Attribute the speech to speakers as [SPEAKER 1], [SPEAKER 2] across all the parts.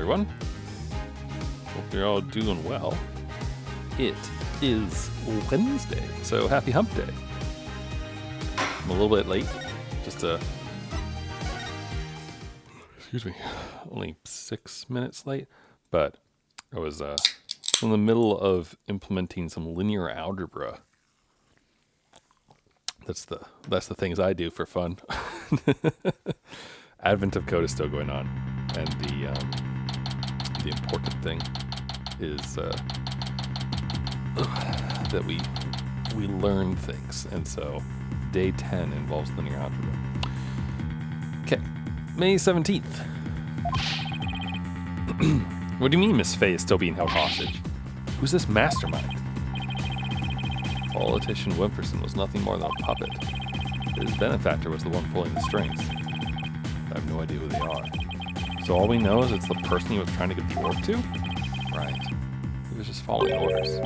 [SPEAKER 1] everyone. Hope you're all doing well. It is Wednesday, so happy hump day. I'm a little bit late, only 6 minutes late, but I was in the middle of implementing some linear algebra. That's the things I do for fun. Advent of code is still going on, and the important thing is that we learn things, and so day 10 involves linear algebra. Okay, May 17th. What do you mean Miss Fay is still being held hostage? Who's this mastermind? Politician Wimperson was nothing more than a puppet. His benefactor was the one pulling the strings. I have no idea who they are. So all we know is it's the person he was trying to get the orb to? Right. He was just following orders.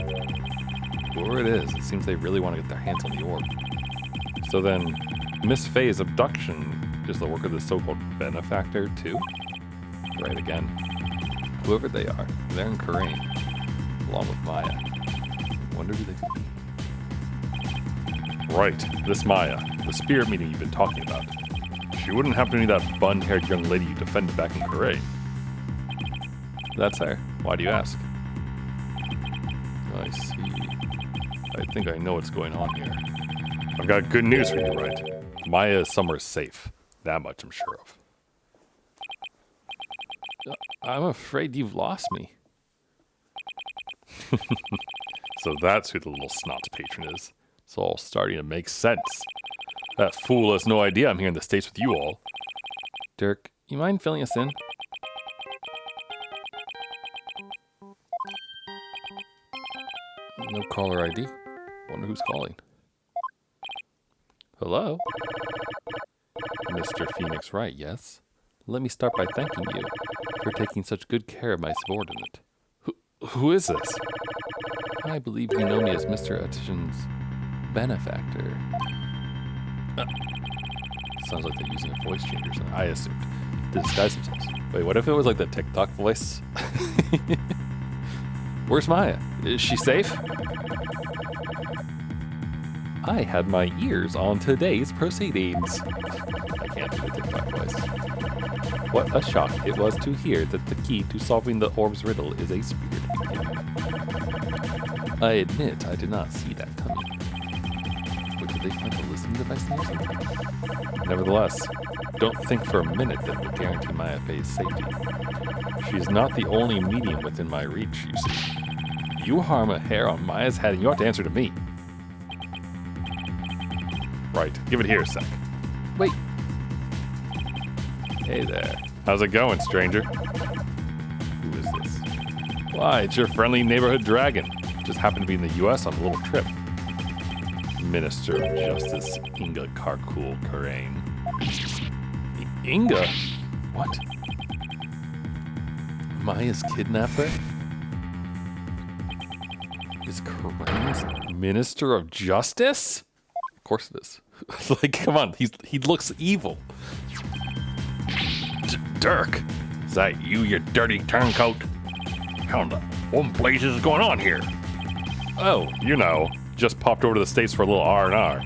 [SPEAKER 1] Whoever it is, it seems they really want to get their hands on the orb. So then, Miss Fay's abduction is the work of the so-called benefactor too? Right again. Whoever they are, they're in Karain, along with Maya. Wonder who they could be. Right, this Maya, the spirit meeting you've been talking about. She wouldn't happen to be that bun-haired young lady you defended back in Karain. That's her. Why do you ask? I see. I think I know what's going on here. I've got good news for you, Wright. Maya is somewhere safe. That much I'm sure of. I'm afraid you've lost me. So that's who the little snot's patron is. It's all starting to make sense. That fool has no idea I'm here in the States with you all. Dirk, you mind filling us in? No caller ID. Wonder who's calling. Hello? Mr. Phoenix Wright, yes? Let me start by thanking you for taking such good care of my subordinate. Who is this? I believe you know me as Mr. Etchin's benefactor. Sounds like they're using a voice changer or something. I assumed. To disguise themselves. Wait, what if it was like the TikTok voice? Where's Maya? Is she safe? I had my ears on today's proceedings. I can't do the TikTok voice. What a shock it was to hear that the key to solving the orb's riddle is a spirit medium. I admit I did not see that coming. But did they find a listening device near something? Nevertheless, don't think for a minute that will guarantee Maya Fay's safety. She's not the only medium within my reach, you see. You harm a hair on Maya's head and you ought to answer to me. Right, give it here a sec. Wait. Hey there. How's it going, stranger? Who is this? Why, it's your friendly neighborhood dragon. Just happened to be in the U.S. on a little trip. Minister of Justice, Inga Karkul Karain. Inga? What? Maya's kidnapper? Is Karain's Minister of Justice? Of course it is. Like, come on, he looks evil. Dirk, is that you dirty turncoat? How in the one place is going on here? Oh, just popped over to the States for a little R&R.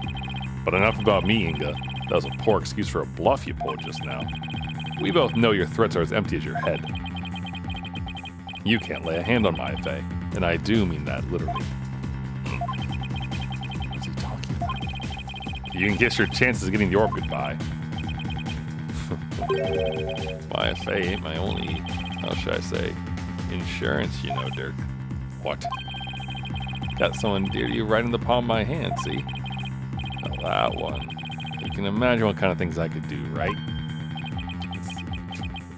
[SPEAKER 1] But enough about me, Inga. That was a poor excuse for a bluff you pulled just now. We both know your threats are as empty as your head. You can't lay a hand on Maya Fay, and I do mean that literally. What's he talking about? You can kiss your chances of getting the orb goodbye. Maya Fay ain't my only, how should I say, insurance, Dirk. What? Got someone dear to you right in the palm of my hand, see? Now that one. You can imagine what kind of things I could do, right?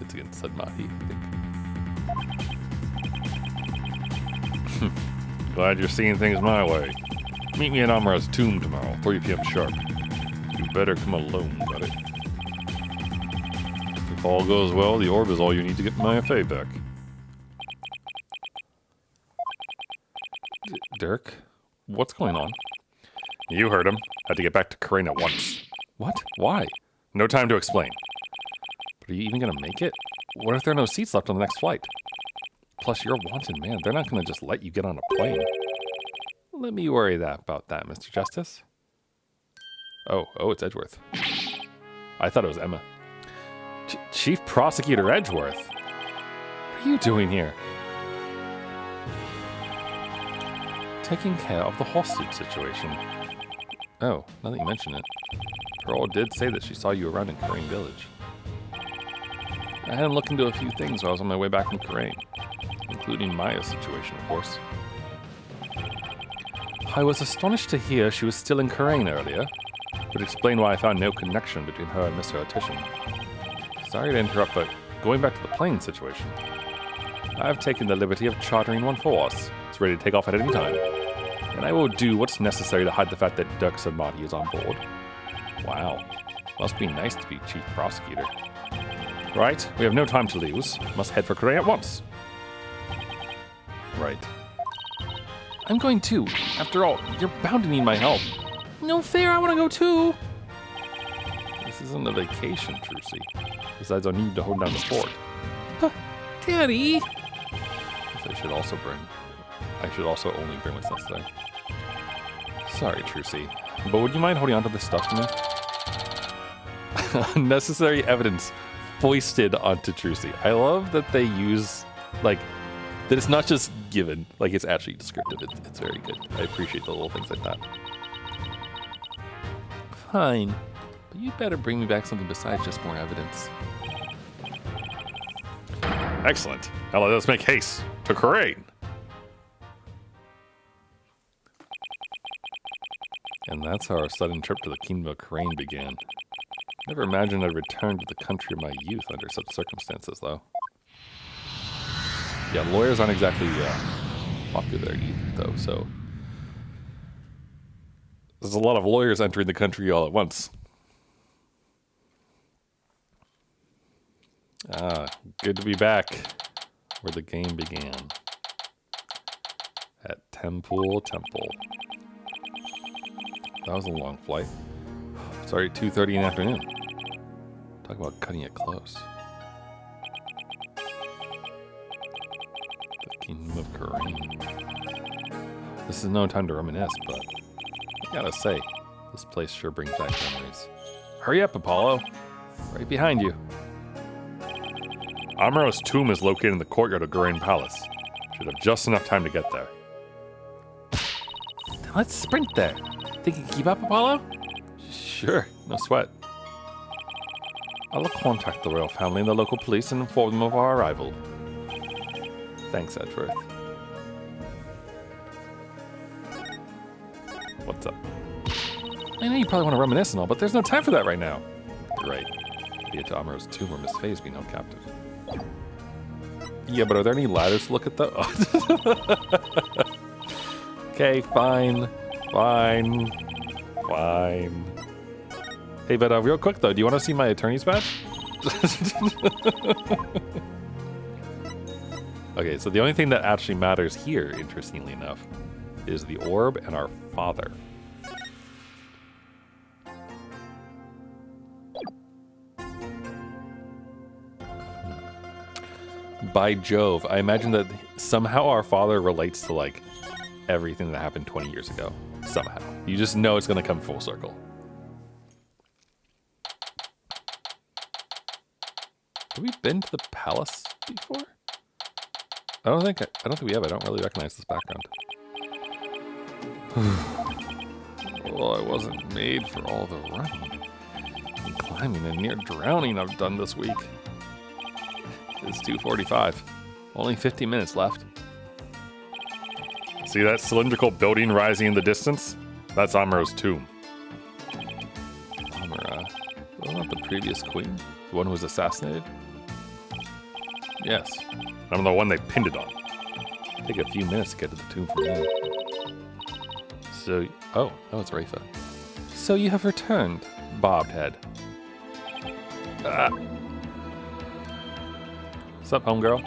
[SPEAKER 1] It's against Sadmahi, I think. Glad you're seeing things my way. Meet me at Amra's tomb tomorrow, 3 p.m. sharp. You better come alone, buddy. If all goes well, the orb is all you need to get Maya Fay back. Dirk, what's going on? You heard him. Had to get back to Karain at once. What? Why? No time to explain. But are you even gonna make it? What if there are no seats left on the next flight? Plus, you're a wanted man. They're not going to just let you get on a plane. Let me worry about that, Mr. Justice. Oh, it's Edgeworth. I thought it was Emma. Chief Prosecutor Edgeworth? What are you doing here? Taking care of the hostage situation. Oh, now that you mention it. Pearl did say that she saw you around in Karain Village. I had him look into a few things while I was on my way back from Karain, including Maya's situation, of course. I was astonished to hear she was still in Karain earlier, but explain why I found no connection between her and Mr. Artisan. Sorry to interrupt, but going back to the plane situation, I've taken the liberty of chartering one for us. It's ready to take off at any time, and I will do what's necessary to hide the fact that Dirk Samadi is on board. Wow, must be nice to be chief prosecutor. Right, we have no time to lose. Must head for Karain at once. Right. I'm going too. After all, you're bound to need my help. No fair, I want to go too. This isn't a vacation, Trucy. Besides, I need to hold down the fort. Daddy! I should also only bring what's necessary. Sorry, Trucy. But would you mind holding on to this stuff for me? Unnecessary evidence foisted onto Trucy. I love that they use, like, that it's not just given, like it's actually descriptive. It's very good. I appreciate the little things like that. Fine, but you better bring me back something besides just more evidence. Excellent. Now let us make haste to Karain. And that's how our sudden trip to the kingdom of Karain began. Never imagined I'd return to the country of my youth under such circumstances, though. Yeah, lawyers aren't exactly popular either, though, so... There's a lot of lawyers entering the country all at once. Ah, good to be back where the game began. At Temple. That was a long flight. It's already 2:30 in the afternoon. Talk about cutting it close. The Kingdom of Karain. This is no time to reminisce, but I gotta say, this place sure brings back memories. Hurry up, Apollo. Right behind you. Amaro's tomb is located in the courtyard of Karain Palace. Should have just enough time to get there. Then let's sprint there. Think you can keep up, Apollo? Sure, no sweat. I'll contact the royal family and the local police and inform them of our arrival. Thanks, Edgeworth. What's up? I know you probably want to reminisce and all, but there's no time for that right now. You're right. Get to Amaro's tomb where Miss Faye's being held captive. Yeah, but are there any ladders to look at, though? Okay, fine. Hey, but real quick, though, do you want to see my attorney's badge? Okay, so the only thing that actually matters here, interestingly enough, is the orb and our father. By Jove, I imagine that somehow our father relates to, like, everything that happened 20 years ago. Somehow. You just know it's going to come full circle. Have we been to the palace before? I don't think we have. I don't really recognize this background. Well, I wasn't made for all the running and climbing and near drowning I've done this week. It's 2:45. Only 50 minutes left. See that cylindrical building rising in the distance? That's Amaro's tomb. Amara? Wasn't that the previous queen? The one who was assassinated? Yes. I'm the one they pinned it on. Take a few minutes to get to the tomb from here. So, oh, it's Rafa. So you have returned, bobbed head. What's up, homegirl?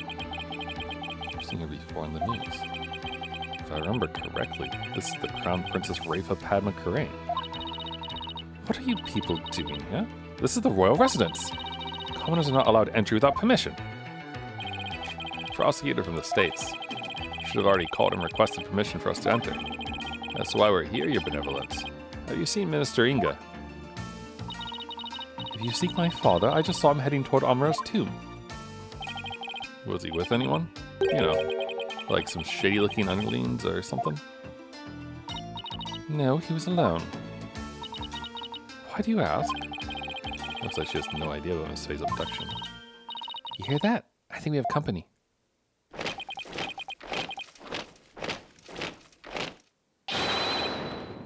[SPEAKER 1] I've seen her before in the news. If I remember correctly, this is the Crown Princess Rafa Padma Karain. What are you people doing here? This is the royal residence. Commoners are not allowed entry without permission. prosecutor from the States. Should have already called and requested permission for us to enter. That's why we're here, your benevolence. Have you seen Minister Inga? If you seek my father, I just saw him heading toward Amura's tomb. Was he with anyone? You know, like some shady-looking underlings or something? No, he was alone. Why do you ask? Looks like she has no idea about Miss Faye's abduction. You hear that? I think we have company.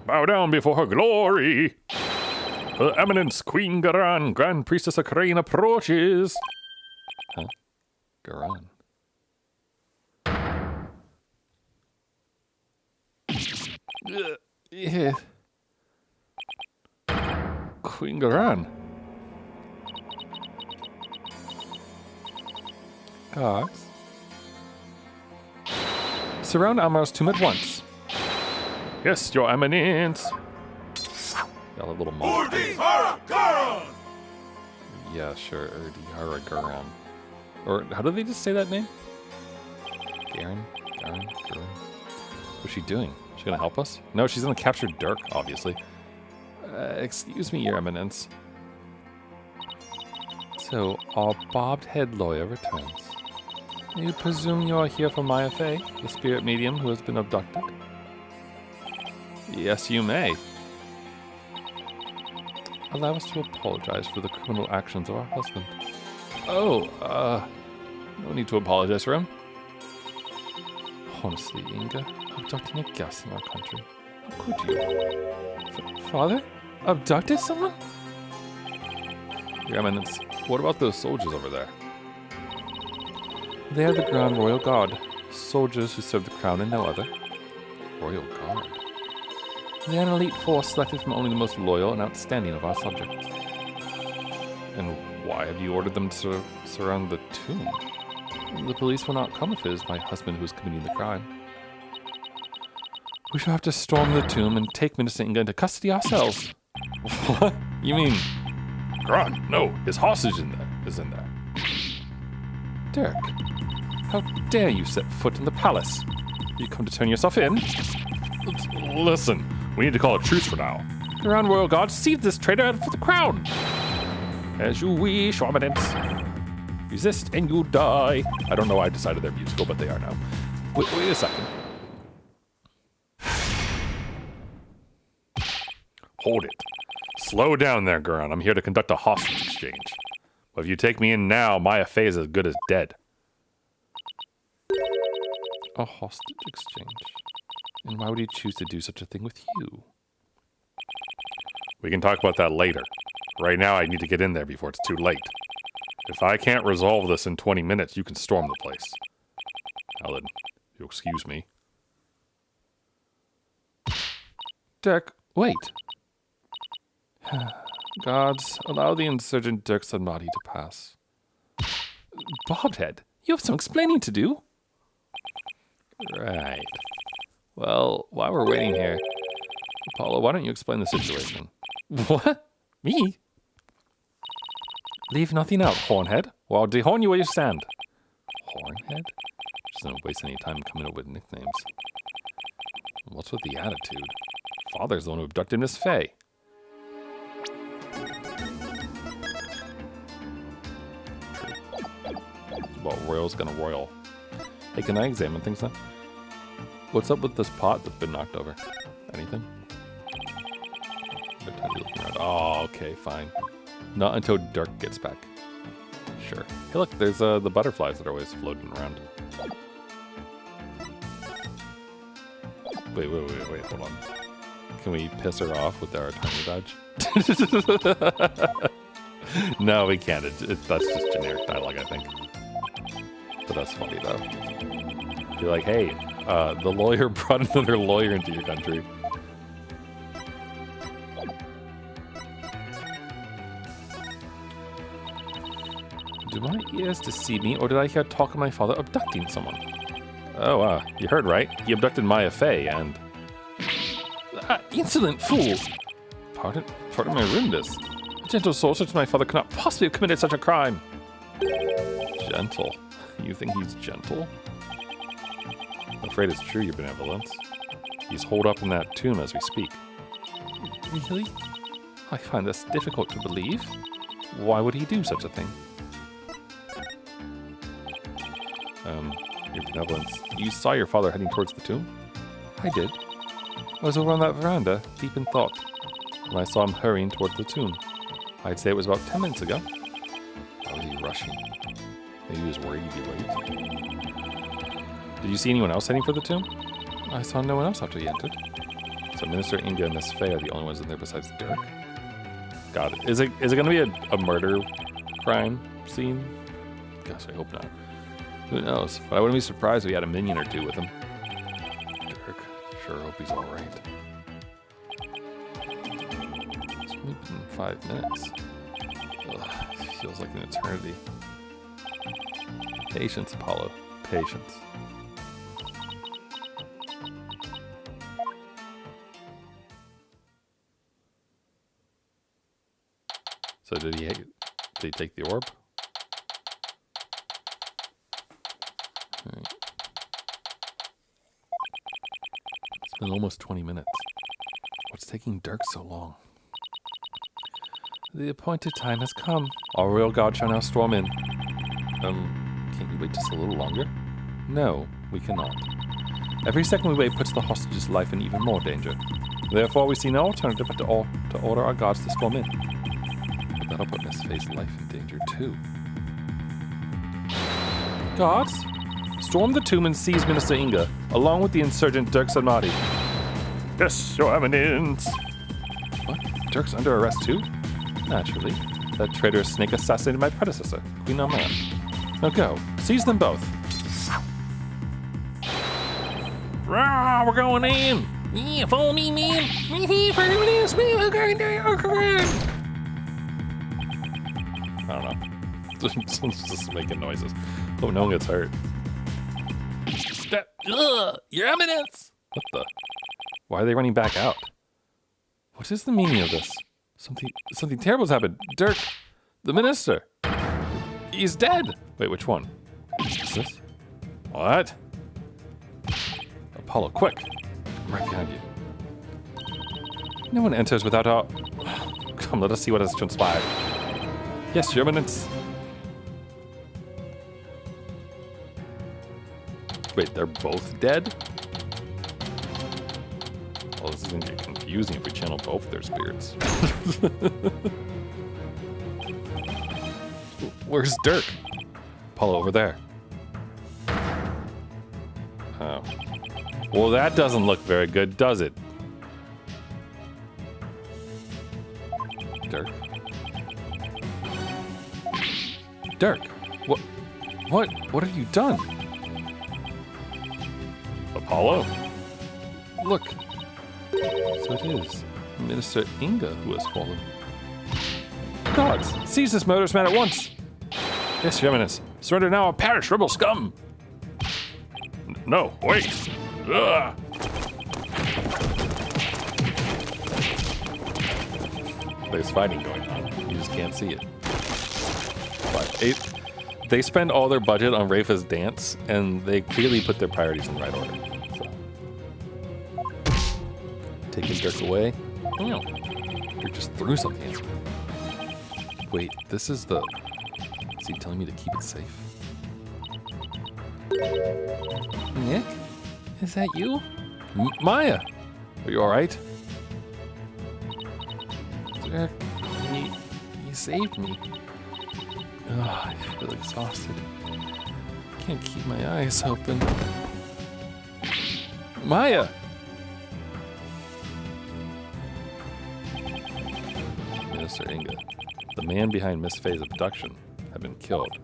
[SPEAKER 1] Bow down before her glory! Her Eminence, Queen Garan, Grand Priestess of Crane approaches! Huh? Garan. Yeah. Queen Garan. Guards. Surround Amara's tomb at once. Yes, your eminence. Got a little monk. Yeah, sure. Urdihara Garan. Or how do they just say that name? Garen? What's she doing? She gonna help us? No, she's gonna capture Dirk, obviously. Excuse me, your eminence. So, our bobbed-head lawyer returns. You presume you are here for Maya Fey, the spirit medium who has been abducted? Yes, you may. Allow us to apologize for the criminal actions of our husband. Oh, no need to apologize for him. Honestly, Inga, abducting a guest in our country. How could you? Father? Abducted someone? Your Eminence, what about those soldiers over there? They are the Grand Royal Guard, soldiers who serve the crown and no other. Royal Guard? They are an elite force selected from only the most loyal and outstanding of our subjects. And why have you ordered them to surround the tomb? The police will not come if it is my husband who is committing the crime. We shall have to storm the tomb and take Minister Inga into custody ourselves. What? You mean... Gron, no, his hostage is in there. Dirk, how dare you set foot in the palace? You come to turn yourself in? Listen, we need to call a truce for now. The Grand Royal Guard, seize this traitor for the crown. As you wish, Your Eminence. Resist and you die. I don't know why I decided they're musical, but they are now. Wait a second. Hold it. Slow down there, Garan. I'm here to conduct a hostage exchange. But if you take me in now, Maya Fey is as good as dead. A hostage exchange? And why would he choose to do such a thing with you? We can talk about that later. Right now, I need to get in there before it's too late. If I can't resolve this in 20 minutes, you can storm the place. Helen, if you'll excuse me. Dirk, wait. Gods, allow the insurgent Dirk Sanmati to pass. Bobhead, you have some explaining to do. Right. Well, while we're waiting here, Apollo, why don't you explain the situation? What? Me? Leave nothing out, Hornhead, or I'll dehorn you where you stand. Hornhead? Just don't waste any time coming up with nicknames. What's with the attitude? Father's the one who abducted Miss Fey. Well, Royal's gonna royal. Hey, can I examine things then? What's up with this pot that's been knocked over? Anything? Good time to be looking around. Oh, okay, fine. Not until Dirk gets back. Sure. Hey, look, there's the butterflies that are always floating around. Wait, hold on. Can we piss her off with our attorney badge? No, we can't. That's just generic dialogue, I think. But that's funny, though. Be like, hey, the lawyer brought another lawyer into your country. Do my ears deceive me, or did I hear talk of my father abducting someone? Oh, you heard right. He abducted Maya Fey, and... insolent fool! Pardon my rudeness. A gentle soul such as my father could not possibly have committed such a crime. Gentle. You think he's gentle? I'm afraid it's true, your benevolence. He's holed up in that tomb as we speak. Really? I find this difficult to believe. Why would he do such a thing? Your benevolence. You saw your father heading towards the tomb? I did. I was over on that veranda, deep in thought, when I saw him hurrying toward the tomb. I'd say it was about 10 minutes ago. Why was he rushing? Maybe he was worried he'd be late. Did you see anyone else heading for the tomb? I saw no one else after he entered. So Minister Inga and Miss Faye are the only ones in there besides Dirk? God, is it going to be a murder crime scene? Gosh, I hope not. Who knows? But I wouldn't be surprised if he had a minion or two with him. Dirk, sure hope he's alright. It's only been 5 minutes. Ugh, feels like an eternity. Patience, Apollo. Patience. So did he take the orb? All right. It's been almost 20 minutes. What's taking Dirk so long? The appointed time has come. Our royal guard shall now storm in. Can't you wait just a little longer? No, we cannot. Every second we wait puts the hostage's life in even more danger. Therefore, we see no alternative but to order our guards to storm in. But that'll put Miss Faye's life in danger too. Guards, storm the tomb and seize Minister Inga, along with the insurgent Dirk Sarmati. Yes, Your Eminence. What? Dirk's under arrest too? Naturally. That traitorous snake assassinated my predecessor, Queen Amaya. Now go. Seize them both. Rah, we're going in. Yeah, follow me, man. I don't know. Just making noises. Hope no one gets hurt. Your Eminence! What the? Why are they running back out? What is the meaning of this? Something terrible's happened. Dirk, the minister. He's dead. Wait, which one? Is this? What? Apollo, quick. I'm right behind you. No one enters without our... Come, let us see what has transpired. Yes, Your Eminence. Wait, they're both dead? Well, this is going to get confusing if we channel both their spirits. Where's Dirk? Apollo, over there. Oh. Well, that doesn't look very good, does it? Dirk? Dirk! What have you done? Apollo? Look. So it is Minister Inga who has fallen. Gods, seize this murderous man at once! Yes, Your Eminence. Surrender now or perish, rebel scum! No, wait! Ugh. There's fighting going on. You just can't see it. But they spend all their budget on Rafa's dance, and they clearly put their priorities in the right order. So. Taking Dirk away. Oh, Dirk just threw something at me. Wait, this is the... Is he telling me to keep it safe? Nick? Is that you? Maya! Are you alright? Dirk, you saved me. Oh, I feel exhausted. Can't keep my eyes open. Maya! Minister Inga, the man behind Miss Faye's abduction, had been killed.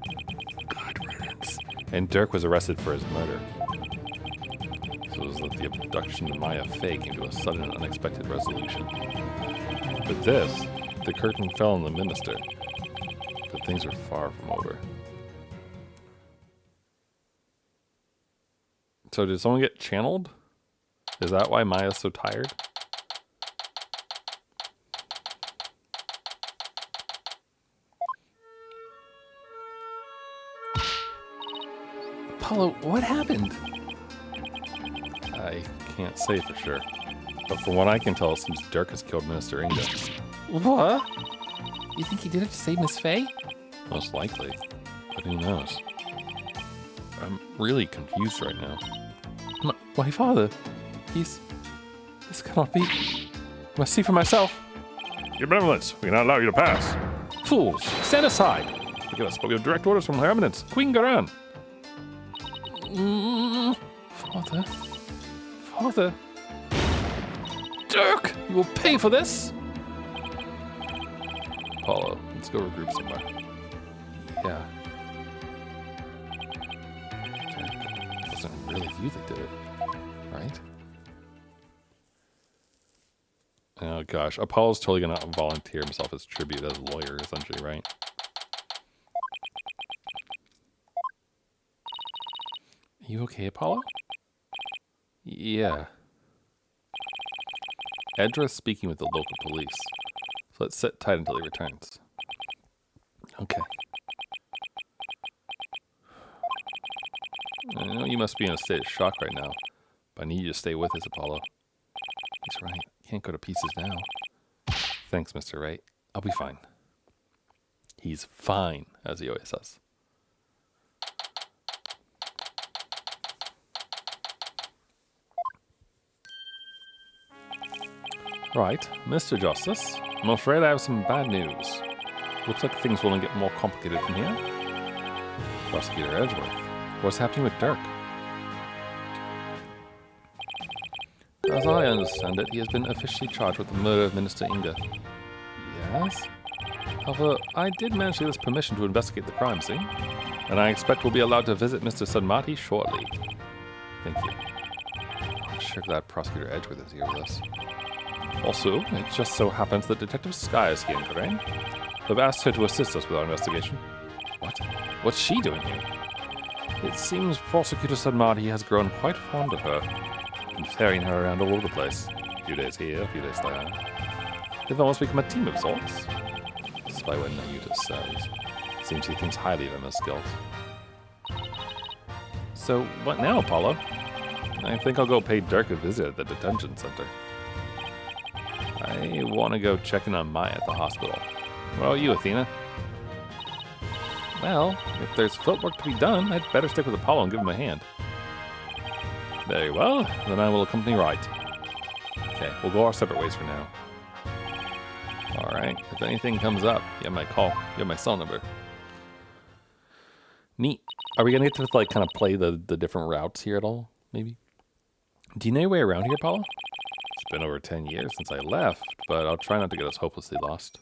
[SPEAKER 1] God riddance. And Dirk was arrested for his murder. So it was that the abduction of Maya Faye came to a sudden and unexpected resolution. But this, the curtain fell on the minister. But things are far from over. So did someone get channeled? Is that why Maya's so tired? Apollo, what happened? I can't say for sure. But from what I can tell, it seems Dirk has killed Minister Inga. What? You think he did it to save Miss Faye? Most likely. But who knows? I'm really confused right now. My father, this cannot be. I must see for myself. Your benevolence, we cannot allow you to pass. Fools, stand aside. We have spoken direct orders from Her Eminence, Queen Garan. Father. Dirk, you will pay for this. Apollo, let's go regroup somewhere. Yeah. It wasn't really you that did it, right? Oh gosh, Apollo's totally gonna volunteer himself as tribute as a lawyer, essentially, right? Are you okay, Apollo? Yeah. Edgeworth speaking with the local police. So let's sit tight until he returns. Okay. I know you must be in a state of shock right now, but I need you to stay with us, Apollo. He's right. Can't go to pieces now. Thanks, Mr. Wright. I'll be fine. He's fine, as he always says. Right, Mr. Justice, I'm afraid I have some bad news. Looks like things will only get more complicated from here. Prosecutor Edgeworth, what's happening with Dirk? As I understand it, he has been officially charged with the murder of Minister Inga. Yes? However, I did manage to get his permission to investigate the crime scene, and I expect we'll be allowed to visit Mr. Sadmati shortly. Thank you. I'm sure glad Prosecutor Edgeworth is here with us. Also, it just so happens that Detective Sky is here in Garan. We've asked her to assist us with our investigation. What? What's she doing here? It seems Prosecutor Sadmati has grown quite fond of her, and ferrying her around all over the place. A few days here, a few days there. They've almost become a team of sorts. Despite what Nayuta says, seems he thinks highly of Emma's skills. So, what now, Apollo? I think I'll go pay Dirk a visit at the detention center. I want to go check in on Maya at the hospital. What about you, Athena? Well, if there's footwork to be done, I'd better stick with Apollo and give him a hand. Very well, then I will accompany Wright. Okay, we'll go our separate ways for now. Alright, if anything comes up, you have my call. You have my cell number. Neat. Are we going to get to, like, kind of play the different routes here at all, maybe? Do you know your way around here, Apollo? It's been over 10 years since I left, but I'll try not to get us hopelessly lost.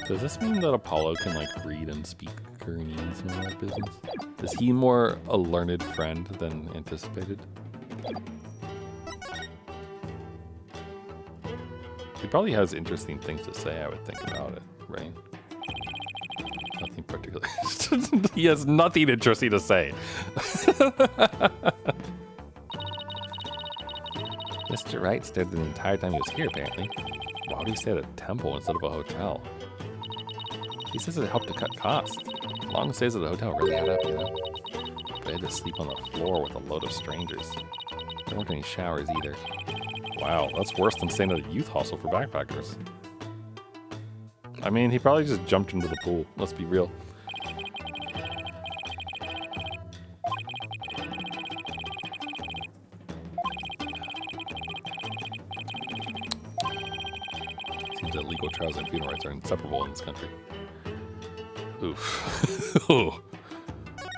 [SPEAKER 1] Does this mean that Apollo can, like, read and speak Guyanese and all that business? Is he more a learned friend than anticipated? He probably has interesting things to say, I would think, about it, right? Nothing particular. He has nothing interesting to say. Mr. Wright stayed the entire time he was here, apparently. Why would he stay at a temple instead of a hotel? He says it helped to cut costs. Long stays at the hotel really add up, you know? But I had to sleep on the floor with a load of strangers. There weren't any showers either. Wow, that's worse than staying at a youth hostel for backpackers. I mean, he probably just jumped into the pool. Let's be real. Seems that legal trials and penal rights are inseparable in this country. Oof. Oh,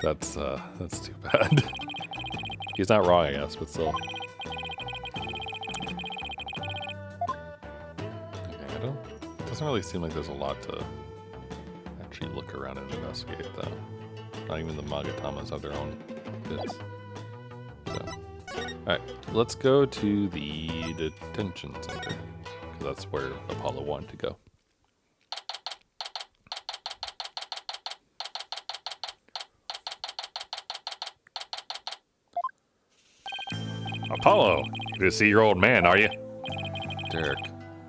[SPEAKER 1] that's too bad. He's not wrong, I guess, but still. It doesn't really seem like there's a lot to actually look around and investigate, though. Not even the Magatamas have their own bits. So, alright, let's go to the detention center, because that's where Apollo wanted to go. Apollo, you to see your old man, are you? Dirk,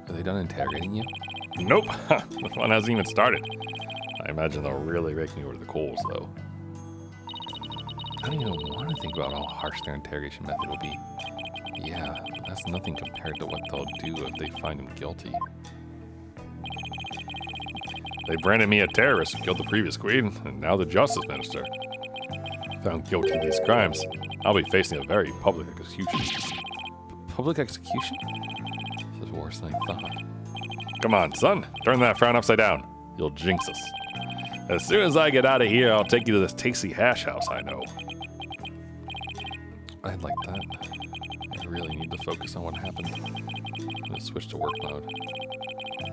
[SPEAKER 1] are they done interrogating you? Nope. The fun hasn't even started. I imagine they'll really rake me over the coals, though. I don't even want to think about how harsh their interrogation method will be. Yeah, but that's nothing compared to what they'll do if they find him guilty.
[SPEAKER 2] They branded me a terrorist who killed the previous queen, and now the justice minister. Found guilty of these crimes, I'll be facing a very public execution.
[SPEAKER 1] Public execution? This is worse than I thought.
[SPEAKER 2] Come on, son, turn that frown upside down. You'll jinx us. As soon as I get out of here, I'll take you to this tasty hash house I know.
[SPEAKER 1] I'd like that. I really need to focus on what happened. I'm gonna switch to work mode.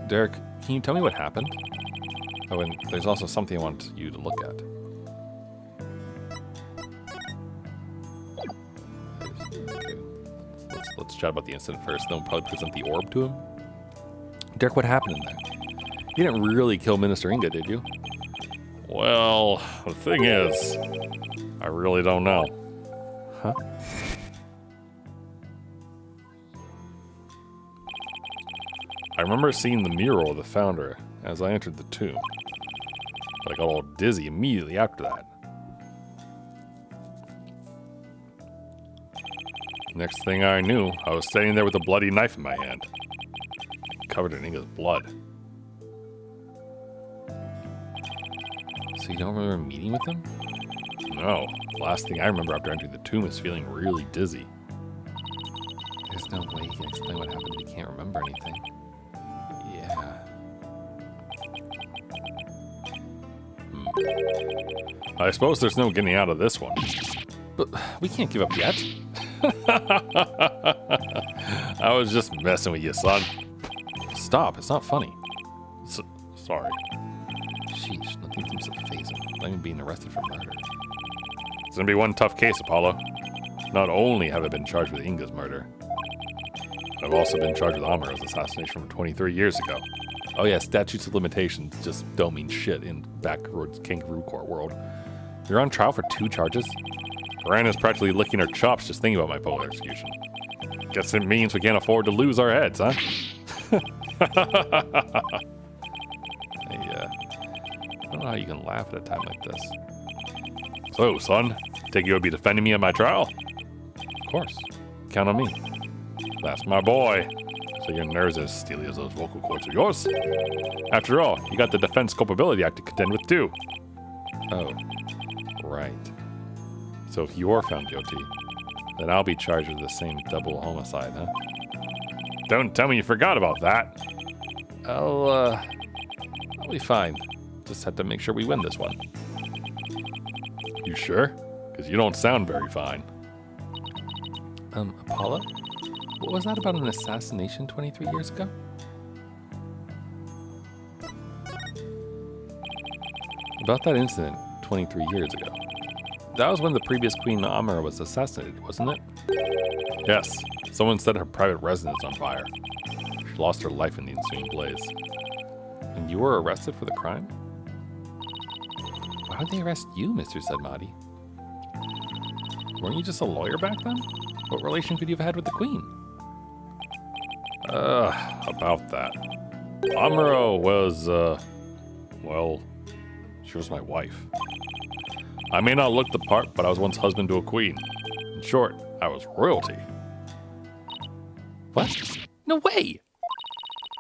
[SPEAKER 1] Derek, can you tell me what happened? Oh, and there's also something I want you to look at. Okay. Let's chat about the incident first, then we'll probably present the orb to him. Derek, what happened in there? You didn't really kill Minister Inga, did you?
[SPEAKER 2] Well, the thing is, I really don't know.
[SPEAKER 1] Huh?
[SPEAKER 2] I remember seeing the mural of the founder as I entered the tomb, but I got all dizzy immediately after that. Next thing I knew, I was standing there with a bloody knife in my hand, covered in Inga's blood.
[SPEAKER 1] So you don't remember meeting with him?
[SPEAKER 2] No, the last thing I remember after entering the tomb is feeling really dizzy.
[SPEAKER 1] There's no way you can explain what happened if you can't remember anything. Yeah.
[SPEAKER 2] I suppose there's no getting out of this one.
[SPEAKER 1] But we can't give up yet.
[SPEAKER 2] I was just messing with you, son.
[SPEAKER 1] Stop, it's not funny.
[SPEAKER 2] Sorry.
[SPEAKER 1] Sheesh, nothing seems to faze him. Not even being arrested for murder.
[SPEAKER 2] It's gonna be one tough case, Apollo. Not only have I been charged with Inga's murder, I've also been charged with Amuro's assassination from 23 years ago.
[SPEAKER 1] Oh yeah, statutes of limitations just don't mean shit in backwards kangaroo court world. You're on trial for 2 charges?
[SPEAKER 2] Mirana's practically licking her chops just thinking about my public execution. Guess it means we can't afford to lose our heads, huh?
[SPEAKER 1] I don't know how you can laugh at a time like this.
[SPEAKER 2] So, son, think you'll be defending me in my trial?
[SPEAKER 1] Of course.
[SPEAKER 2] Count on me. That's my boy. So your nerves are as steely as those vocal cords are yours. After all, you got the Defense Culpability Act to contend with too.
[SPEAKER 1] Oh, right.
[SPEAKER 2] So if you're found guilty, then I'll be charged with the same double homicide, huh? Don't tell me you forgot about that.
[SPEAKER 1] I'll be fine. Just have to make sure we win this one.
[SPEAKER 2] You sure? Because you don't sound very fine.
[SPEAKER 1] Apollo? What was that about an assassination 23 years ago? About that incident 23 years ago. That was when the previous Queen Amuro was assassinated, wasn't it?
[SPEAKER 2] Yes. Someone set her private residence on fire. She lost her life in the ensuing blaze.
[SPEAKER 1] And you were arrested for the crime? Why did they arrest you, Mr. Sedmati? Weren't you just a lawyer back then? What relation could you have had with the Queen?
[SPEAKER 2] About that. Amuro was, well, she was my wife. I may not look the part, but I was once husband to a queen. In short, I was royalty.
[SPEAKER 1] What? No way!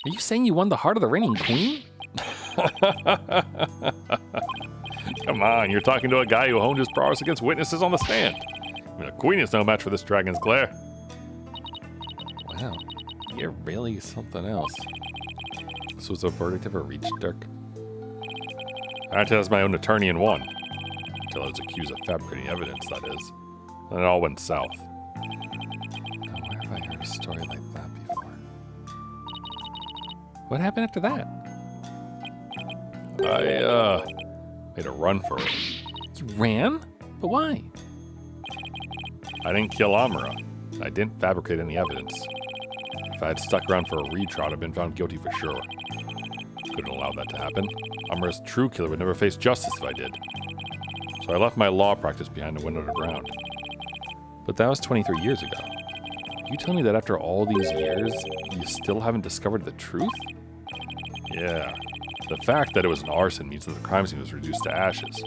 [SPEAKER 1] Are you saying you won the heart of the reigning queen?
[SPEAKER 2] Come on, you're talking to a guy who honed his prowess against witnesses on the stand. I mean, a queen is no match for this dragon's glare.
[SPEAKER 1] Wow, you're really something else. So was the verdict ever reached, Dirk?
[SPEAKER 2] I acted as my own attorney and won. Until I was accused of fabricating evidence, that is. Then it all went south.
[SPEAKER 1] Now, where have I heard a story like that before? What happened after that?
[SPEAKER 2] I, made a run for it.
[SPEAKER 1] You ran? But why?
[SPEAKER 2] I didn't kill Amuro. I didn't fabricate any evidence. If I had stuck around for a retrial, I'd have been found guilty for sure. Couldn't allow that to happen. Amuro's true killer would never face justice if I did. So I left my law practice behind and went underground.
[SPEAKER 1] But that was 23 years ago. You tell me that after all these years, you still haven't discovered the truth?
[SPEAKER 2] Yeah. The fact that it was an arson means that the crime scene was reduced to ashes.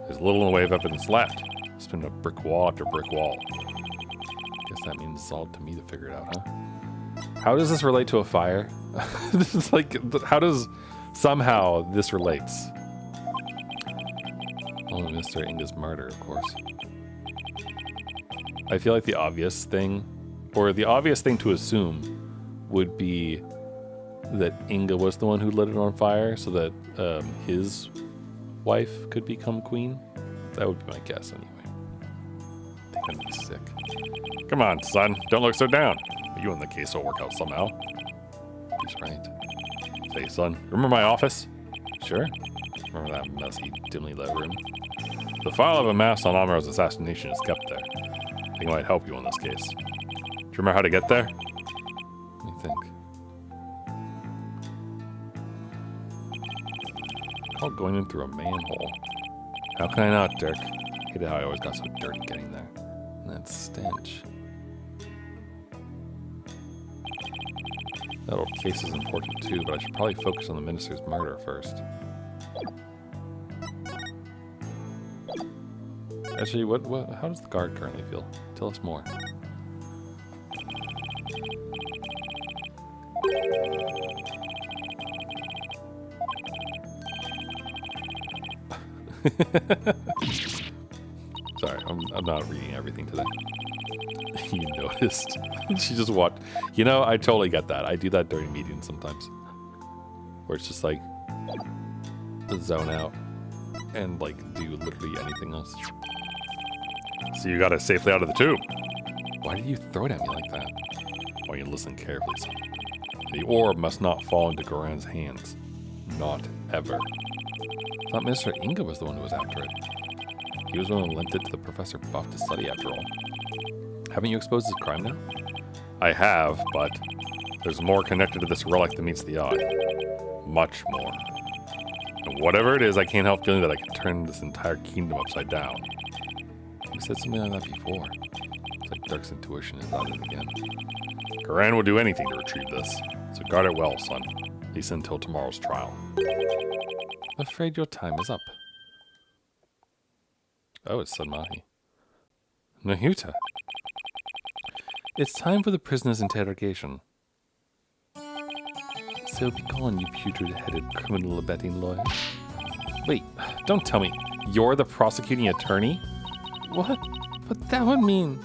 [SPEAKER 2] There's little in the way of evidence left, It's been a brick wall after brick wall. Guess that means it's all to me to figure it out, huh? How does this relate to a fire? It's like, how does somehow this relates? Oh, Mr. Inga's murder, of course. I feel like the obvious thing, or the obvious thing to assume, would be that Inga was the one who lit it on fire so that his wife could become queen. That would be my guess anyway. I think I'm gonna be sick. Come on, son. Don't look so down. You and the case will work out somehow. He's right. Say, son, remember my office? Sure. Remember that messy, dimly lit room? The file of a mass on Amuro's assassination is kept there. I think it might help you on this case. Do you remember how to get there? Let me think. Oh, going in through a manhole. How can I not, Dirk? I hated how I always got so dirty getting there. And that stench. That old case is important too, but I should probably focus on the minister's murder first. Actually, how does the guard currently feel? Tell us more. Sorry, I'm not reading everything today. You noticed. She just watched. You know, I totally get that. I do that during meetings sometimes. Where it's just like, zone out. And like, do literally anything else. So you got it safely out of the tube. Why did you throw it at me like that? Well, you listen carefully, son. The orb must not fall into Goran's hands. Not ever. I thought Mr. Inga was the one who was after it. He was the one who lent it to the Professor Buff to study after all. Haven't you exposed his crime now? I have, but there's more connected to this relic than meets the eye. Much more. And whatever it is, I can't help feeling that I can turn this entire kingdom upside down. You said something like that before. It's like Dirk's intuition is at it again. Goran will do anything to retrieve this, so guard it well, son. At least until tomorrow's trial. I'm afraid your time is up. Oh, it's Sunmahi. Nahuta. It's time for the prisoner's interrogation. So be gone, you putrid-headed criminal abetting lawyer. Wait, don't tell me. You're the prosecuting attorney? What? But that would mean...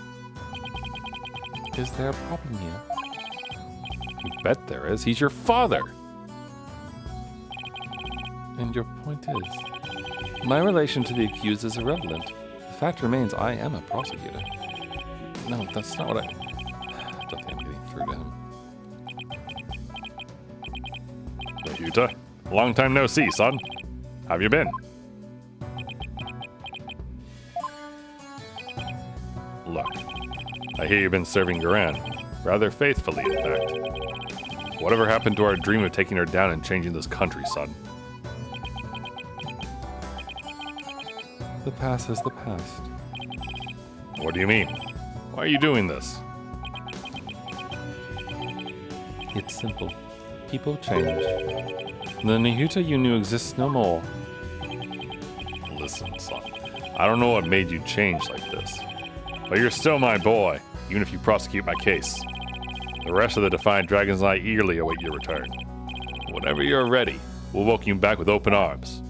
[SPEAKER 2] Is there a problem here? You bet there is. He's your father! And your point is? My relation to the accused is irrelevant. The fact remains I am a prosecutor. No, that's not what I don't think I'm getting through to him. Yuta, long time no see, son. How have you been? Look, I hear you've been serving Goran. Rather faithfully, in fact. Whatever happened to our dream of taking her down and changing this country, son? The past is the past. What do you mean? Why are you doing this? It's simple. People change. The Nahuta you knew exists no more. Listen, son. I don't know what made you change like this. But you're still my boy, even if you prosecute my case. The rest of the Defiant Dragons and I eagerly await your return. Whenever you're ready, we'll welcome you back with open arms.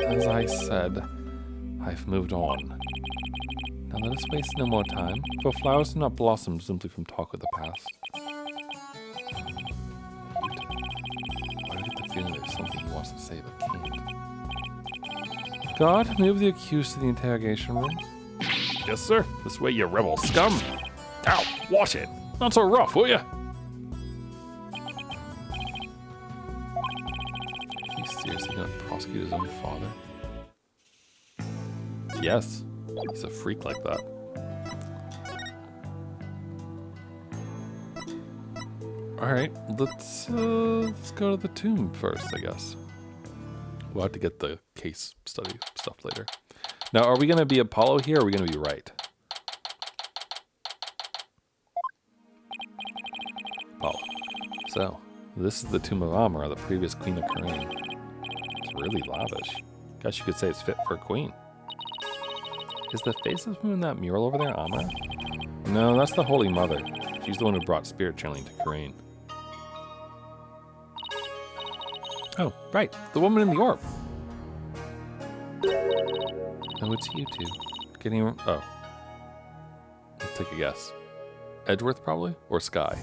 [SPEAKER 2] As I said, I've moved on. Now let us waste no more time, for flowers do not blossom simply from talk of the past. Why do I get the feeling there's something he wants to say but can't? God, move the accused to the interrogation room. Yes, sir. This way, you rebel scum. Ow, watch it. Not so rough, will ya? He's seriously gonna prosecute his own father? Yes. He's a freak like that. Alright, let's go to the tomb first, I guess. We'll have to get the case study stuff later. Now, are we going to be Apollo here, or are we going to be Wright? Apollo. So, this is the tomb of Amara, the previous queen of Korea. It's really lavish.
[SPEAKER 1] Guess you could say it's fit for a queen. Is the face of in that mural over there Amra? No, that's the Holy Mother. She's the one who brought spirit channeling to Karain. Oh, right. The woman in the orb. Oh, it's you two. Getting... Oh. Let's take a guess. Edgeworth, probably? Or Sky?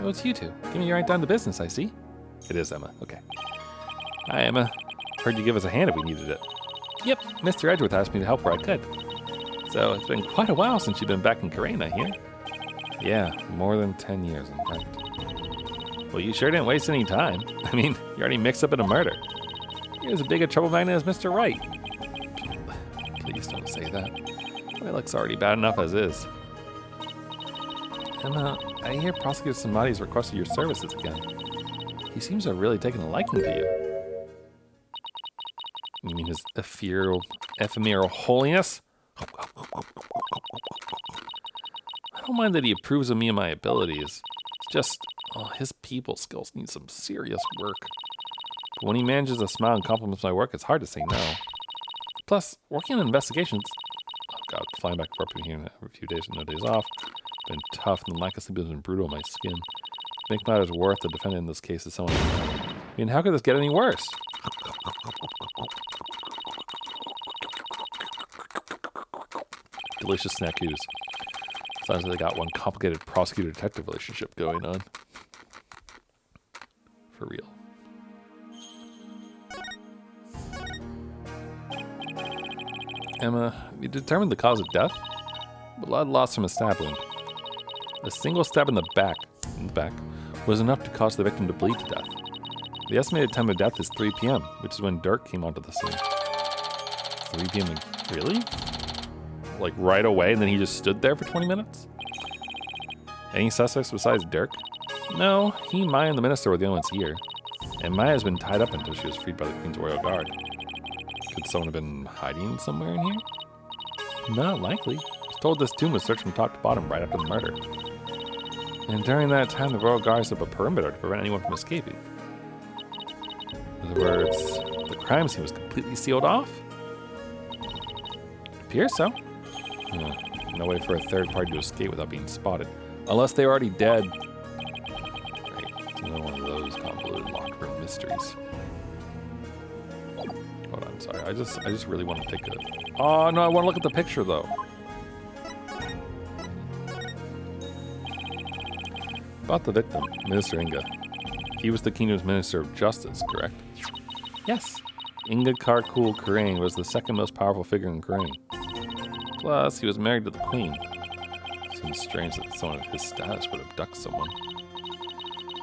[SPEAKER 1] Oh, it's you two. Getting right down to business, I see. It is Emma. Okay. Hi, Emma. Heard you give us a hand if we needed it. Yep, Mr. Edgeworth asked me to help where I could. So it's been quite a while since you've been back in Karain, I hear. Yeah, more than 10 years, in fact. Well, you sure didn't waste any time. I mean, you're already mixed up in a murder. You're as big a trouble magnet as Mr. Wright. Please don't say that. My luck's already bad enough as is. Emma, I hear Prosecutor Samadi's requested your services again. He seems to have really taken a liking to you. You mean his ephemeral holiness? I don't mind that he approves of me and my abilities. It's just, his people skills need some serious work. But when he manages to smile and compliments my work, it's hard to say no. Plus, working on investigations... Oh god, flying back and forth here in a few days and no days off. Been tough, and the lack of sleep has been brutal on my skin. To make matters worse, the defendant in this case is someone... I mean, how could this get any worse? Delicious snackoos. Sounds like they got one complicated prosecutor-detective relationship going on. For real. Emma, you determined the cause of death? Blood loss from a stab wound. A single stab in the back was enough to cause the victim to bleed to death. The estimated time of death is 3 p.m., which is when Dirk came onto the scene. 3 p.m. Really? Like right away, and then he just stood there for 20 minutes? Any suspects besides Dirk? No, he, Maya, and the minister were the only ones here. And Maya has been tied up until she was freed by the Queen's Royal Guard. Could someone have been hiding somewhere in here? Not likely. He's told this tomb was searched from top to bottom right after the murder. And during that time, the Royal Guard set up a perimeter to prevent anyone from escaping. In other words, the crime scene was completely sealed off? It appears so. No way for a third party to escape without being spotted. Unless they were already dead. Right, it's another one of those convoluted locker room mysteries. Hold on, sorry. I just really want to take a... Oh, no, I want to look at the picture, though. About the victim, Minister Inga. He was the kingdom's Minister of Justice, correct? Yes. Inga Karkul Karain was the second most powerful figure in Karain. Plus, he was married to the Queen. Seems strange that someone of his status would abduct someone.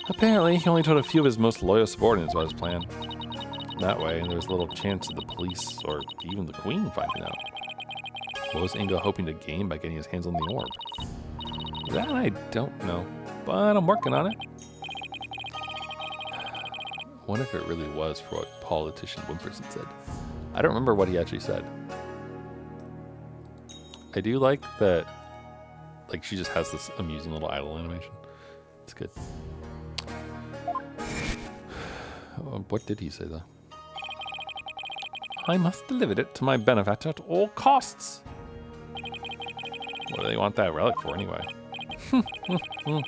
[SPEAKER 1] Apparently, he only told a few of his most loyal subordinates about his plan. That way, there was little chance of the police or even the Queen finding out. What was Inga hoping to gain by getting his hands on the orb? That I don't know, but I'm working on it. I wonder if it really was for what politician Wimperson said. I don't remember what he actually said. I do like that, like, she just has this amusing little idle animation. It's good. What did he say, though? I must deliver it to my benefactor at all costs. What do they want that relic for, anyway? Something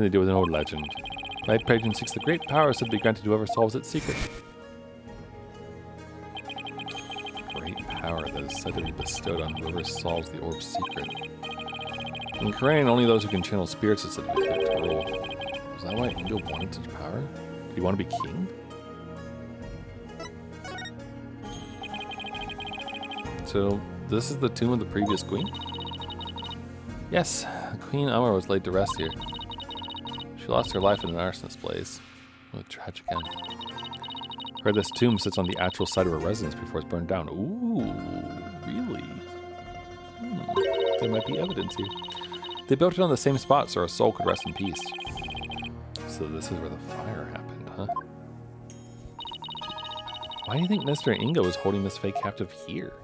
[SPEAKER 1] to do with an old legend. Wright P13 seeks the great power said to be granted to whoever solves its secret. Great power that is said to be bestowed on whoever solves the orb's secret. In Karain, only those who can channel spirits are said to be fit to rule. Is that why Inga wanted such power? Did he want to be king? So, this is the tomb of the previous queen? Yes, Queen Amar was laid to rest here. She lost her life in an arsonist blaze. What a tragic end. Heard this tomb sits on the actual site of her residence before it's burned down. Ooh, really? There might be evidence here. They built it on the same spot so her soul could rest in peace. So this is where the fire happened, huh? Why do you think Mr. Inga was holding this fake captive here?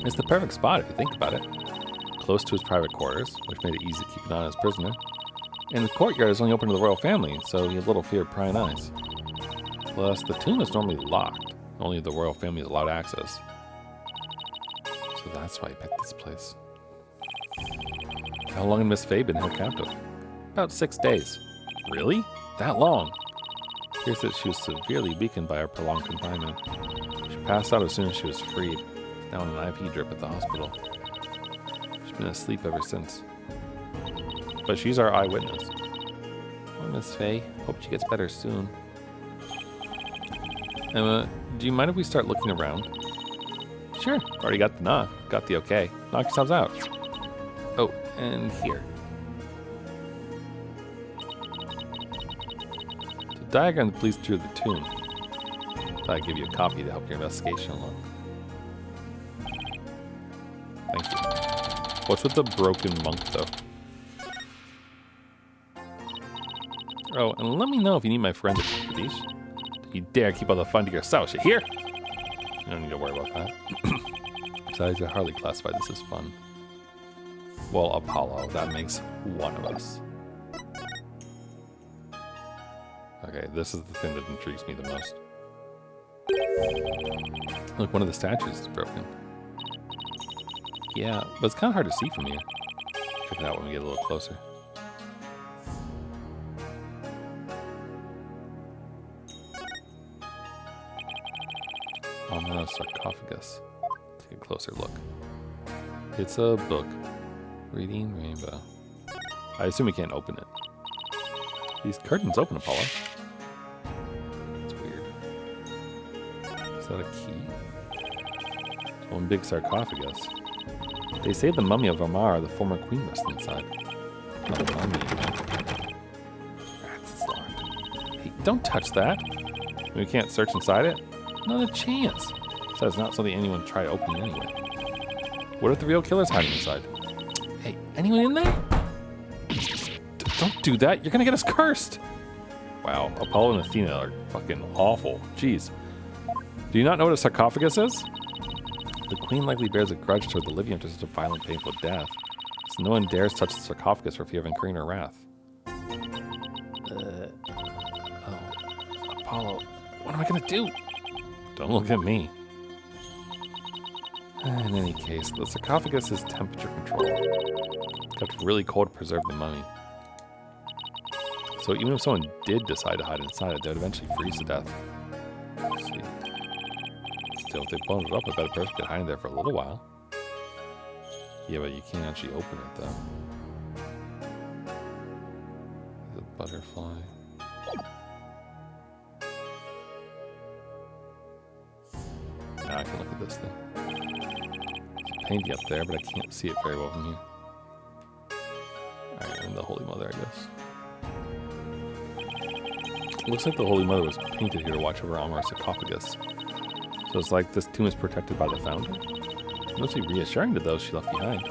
[SPEAKER 1] It's the perfect spot if you think about it. Close to his private quarters, which made it easy to keep an eye on his prisoner. And the courtyard is only open to the royal family, so he has little fear of prying eyes. Plus, the tomb is normally locked. Only the royal family is allowed access. So that's why I picked this place. How long had Miss Faye been held captive? About 6 days. Really? That long? Appears that she was severely weakened by her prolonged confinement. She passed out as soon as she was freed. Now on an IV drip at the hospital. She's been asleep ever since. But she's our eyewitness. Oh, Miss Faye. Hope she gets better soon. Emma, do you mind if we start looking around? Sure. Already got the knock. Got the okay. Knock yourselves out. Oh, and here. To diagram the police through the tomb. Thought I'd give you a copy to help your investigation along. Thank you. What's with the broken monk, though? Oh, and let me know if you need my forensic expertise. Don't you dare keep all the fun to yourself, you hear? You don't need to worry about that. Besides, I hardly classify this as fun. Well, Apollo, that makes one of us. Okay, this is the thing that intrigues me the most. Look, one of the statues is broken. Yeah, but it's kind of hard to see from here. Check it out when we get a little closer. Ominous sarcophagus. Take a closer look. It's a book. Reading Rainbow. I assume we can't open it. These curtains open, Apollo. That's weird. Is that a key? It's one big sarcophagus. They say the mummy of Amara, the former queen, rests inside. Not a mummy. That's locked. Hey, don't touch that. We can't search inside it? Not a chance. Besides, it's not something anyone would try opening anyway. What if the real killer's hiding inside? Hey, anyone in there? Don't do that. You're gonna get us cursed. Wow, Apollo and Athena are fucking awful. Jeez. Do you not know what a sarcophagus is? The queen likely bears a grudge toward the living after such a violent, painful death. So no one dares touch the sarcophagus for fear of incurring her wrath. Oh, Apollo, what am I gonna do? Don't look at me. In any case, the sarcophagus is temperature controlled. Kept really cold to preserve the mummy. So even if someone did decide to hide inside it, they would eventually freeze to death. Let's see. Still, if they blown it up, I bet a person could hide in there for a little while. Yeah, but you can't actually open it, though. There's a butterfly. Now I can look at this thing. There's a painting up there, but I can't see it very well from here. Alright, and the Holy Mother, I guess. Looks like the Holy Mother was painted here to watch over Amara's sarcophagus. So it's like this tomb is protected by the founder. It must be reassuring to those she left behind.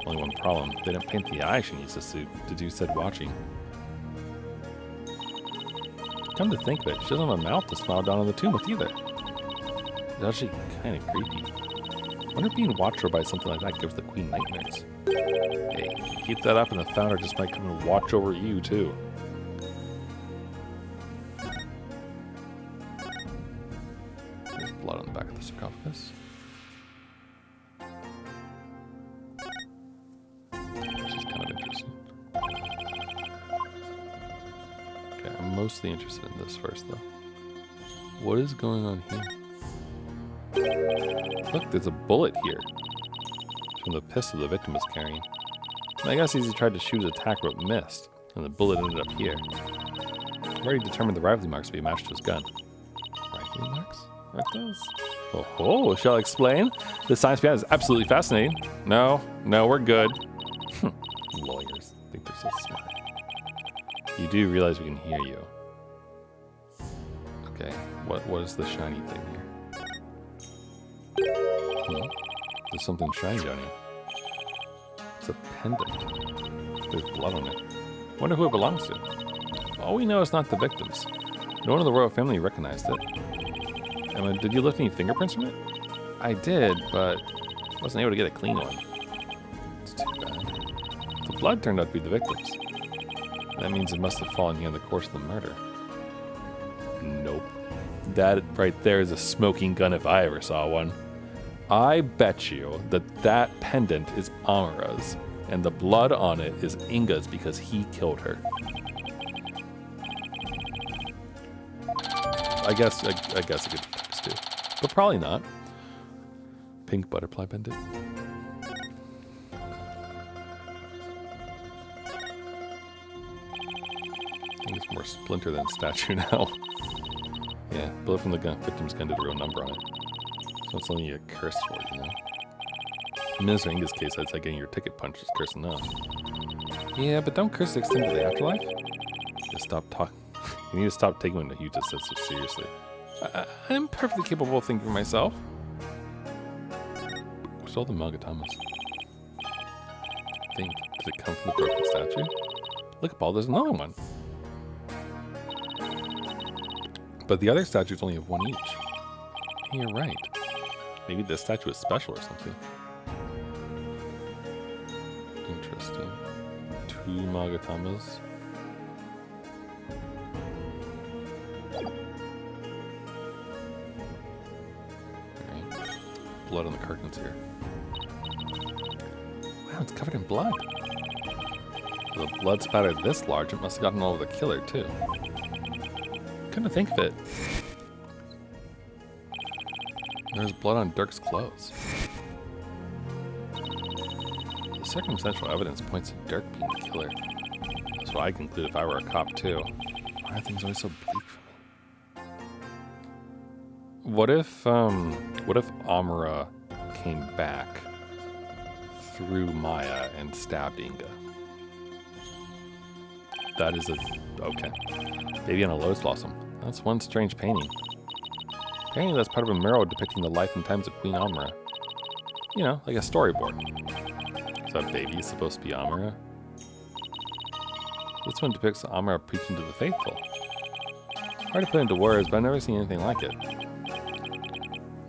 [SPEAKER 1] Only one problem, they didn't paint the eye she needs to do said watching. Come to think of it, she doesn't have a mouth to smile down on the tomb with either. It's actually kind of creepy. I wonder if being watched over by something like that gives the queen nightmares. Hey, keep that up and the founder just might come and watch over you too. There's blood on the back of the sarcophagus. Which is kind of interesting. Okay, I'm mostly interested in this first though. What is going on here? Look, there's a bullet here. From the pistol the victim was carrying. And I guess he tried to shoot his attacker but missed, and the bullet ended up here. I've already determined the rifle marks to be matched to his gun. Rifle marks? Aren't those? Oh, shall I explain? The science behind it is absolutely fascinating. No, we're good. Lawyers think they're so smart. You do realize we can hear you. Okay, what is the shiny thing here? There's something shiny down here. It's a pendant. There's blood on it. Wonder who it belongs to. All we know is not the victims. No one in the royal family recognized it. Emma, did you lift any fingerprints from it? I did, but wasn't able to get a clean one. It's too bad. The blood turned out to be the victims. That means it must have fallen here in the course of the murder. Nope. That right there is a smoking gun if I ever saw one. I bet you that pendant is Amura's, and the blood on it is Inga's because he killed her. I guess it could be Dex too, but probably not. Pink butterfly pendant. I think it's more splinter than statue now. Yeah, bullet from the victim's gun did a real number on it. So it's only a curse for, you know? In Minister Inga's case, I'd say getting your ticket punched is curse enough. Yeah, but don't curse extend to the afterlife? Just stop talking. You need to stop taking what you just said so seriously. I'm perfectly capable of thinking for myself. Where's all the Magatamas? I think, does it come from the broken statue? Look, Paul, there's another one. But the other statues only have one each. You're right. Maybe this statue is special or something. Interesting. 2 Magatamas. Alright. Blood on the curtains here. Wow, it's covered in blood. The blood spattered this large, it must have gotten all over the killer, too. Couldn't think of it. There's blood on Dirk's clothes. The circumstantial evidence points to Dirk being the killer. That's what I conclude if I were a cop too. Why are things always so bleak for me? What if Amura came back through Maya and stabbed Inga? That is okay. Baby on a lotus blossom. That's one strange painting. Apparently that's part of a mural depicting the life and times of Queen Amura. You know, like a storyboard. So that baby is supposed to be Amura? This one depicts Amura preaching to the faithful. Hard to put into words, but I've never seen anything like it.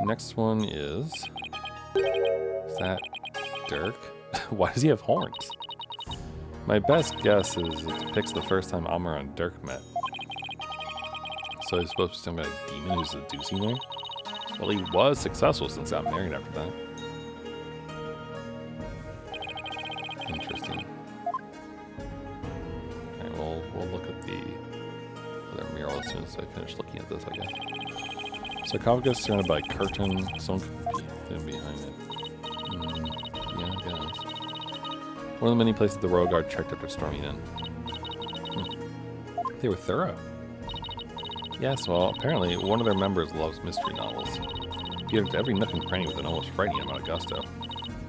[SPEAKER 1] Next one is that Dirk? Why does he have horns? My best guess is it depicts the first time Amura and Dirk met. So he's supposed to be some kind of demon who's seducing her? Well, he was successful since he got married after that. Interesting. Alright, we'll look at the other mural as soon as I finish looking at this, I guess. Sarcophagus surrounded by a curtain. Someone could be hidden behind it. Yeah, I guess. One of the many places the royal guard checked after storming in. They were thorough. Yes, well, apparently one of their members loves mystery novels. He entered every nook and cranny with an almost frightening amount of gusto.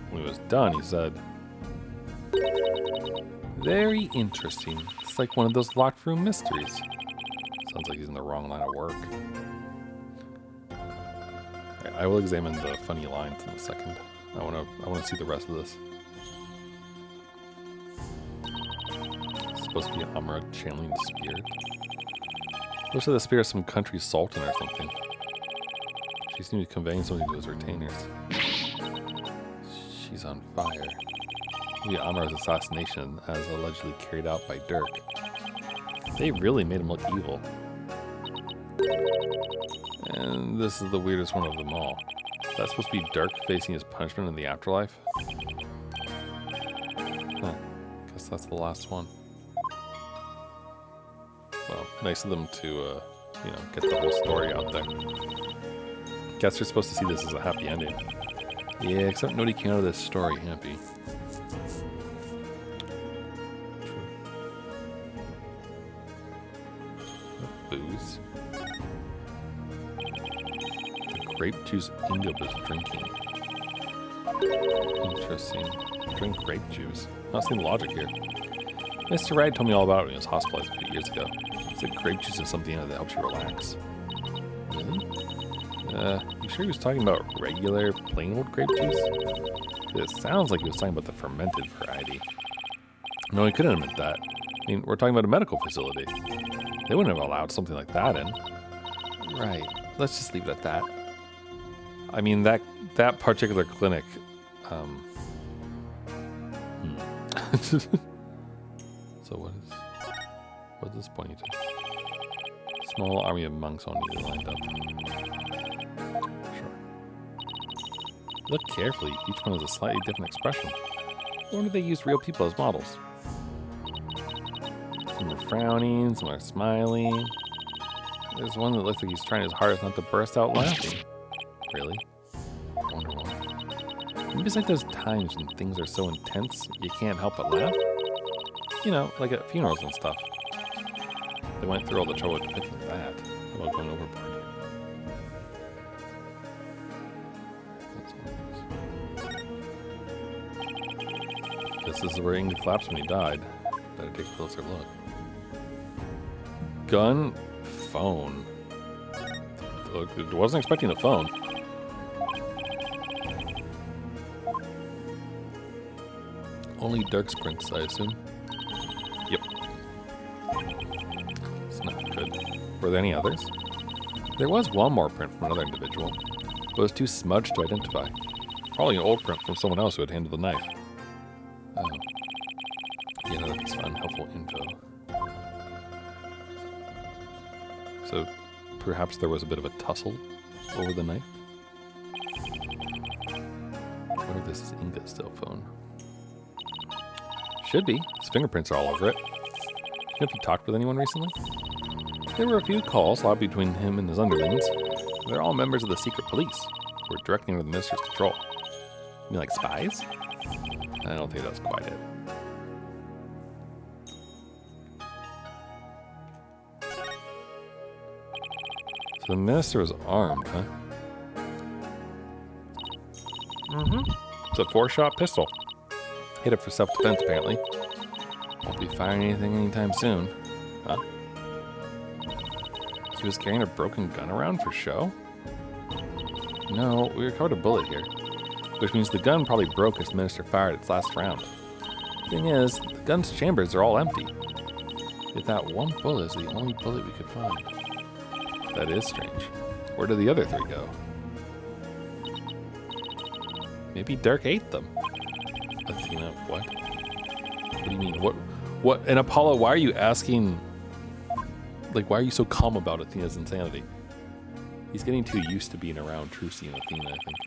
[SPEAKER 1] When he was done, he said, "Very interesting. It's like one of those locked room mysteries." Sounds like he's in the wrong line of work. Right, I will examine the funny lines in a second. I want to see the rest of this. It's supposed to be Amura channeling the spirit. Looks like the spirit of some country sultan or something. She seems to be conveying something to his retainers. She's on fire. Maybe Amura's assassination as allegedly carried out by Dirk. They really made him look evil. And this is the weirdest one of them all. That's supposed to be Dirk facing his punishment in the afterlife? Huh. Guess that's the last one. Well, nice of them to, you know, get the whole story out there. Guess you're supposed to see this as a happy ending. Yeah, except nobody came out of this story happy. Booze. The grape juice Inga was drinking. Interesting. Drink grape juice. Not seeing the logic here. Mr. Wright told me all about it when he was hospitalized a few years ago. He said grape juice is something that helps you relax. Really? You sure he was talking about regular, plain old grape juice? It sounds like he was talking about the fermented variety. No, he couldn't admit that. I mean, we're talking about a medical facility. They wouldn't have allowed something like that in. Right. Let's just leave it at that. I mean, that particular clinic, So what is this pointing to? Small army of monks all neatly lined up. Sure. Look carefully. Each one has a slightly different expression. I wonder if they use real people as models. Some are frowning, some are smiling. There's one that looks like he's trying his hardest not to burst out laughing. Really? I wonder why. Maybe it's like those times when things are so intense you can't help but laugh. You know, like at funerals and stuff. They went through all the trouble depicting that. How about going overboard? This is where Inga collapsed when he died. Better take a closer look. Gun, phone. Look, I wasn't expecting a phone. Only Dirk's prints, I assume. Yep. It's not good. Were there any others? There was one more print from another individual, but it was too smudged to identify. Probably an old print from someone else who had handled the knife. Oh. Yeah, that's fun, helpful info. So, perhaps there was a bit of a tussle over the knife? What if this is Inga's cell phone? Should be. His fingerprints are all over it. You know if he talked with anyone recently? There were a few calls logged between him and his underlings. They're all members of the secret police, who were directly under the minister's control. You mean like spies? I don't think that's quite it. So the minister was armed, huh? Mm-hmm. It's a 4-shot pistol. Hit it for self-defense, apparently. Won't be firing anything anytime soon. Huh? He was carrying a broken gun around for show? No, we recovered a bullet here. Which means the gun probably broke as the minister fired its last round. Thing is, the gun's chambers are all empty. Yet that one bullet is the only bullet we could find. That is strange. Where did the other 3 go? Maybe Dirk ate them. Athena, what? What do you mean? What? And Apollo, why are you asking? Like, why are you so calm about Athena's insanity? He's getting too used to being around Trucy and Athena, I think.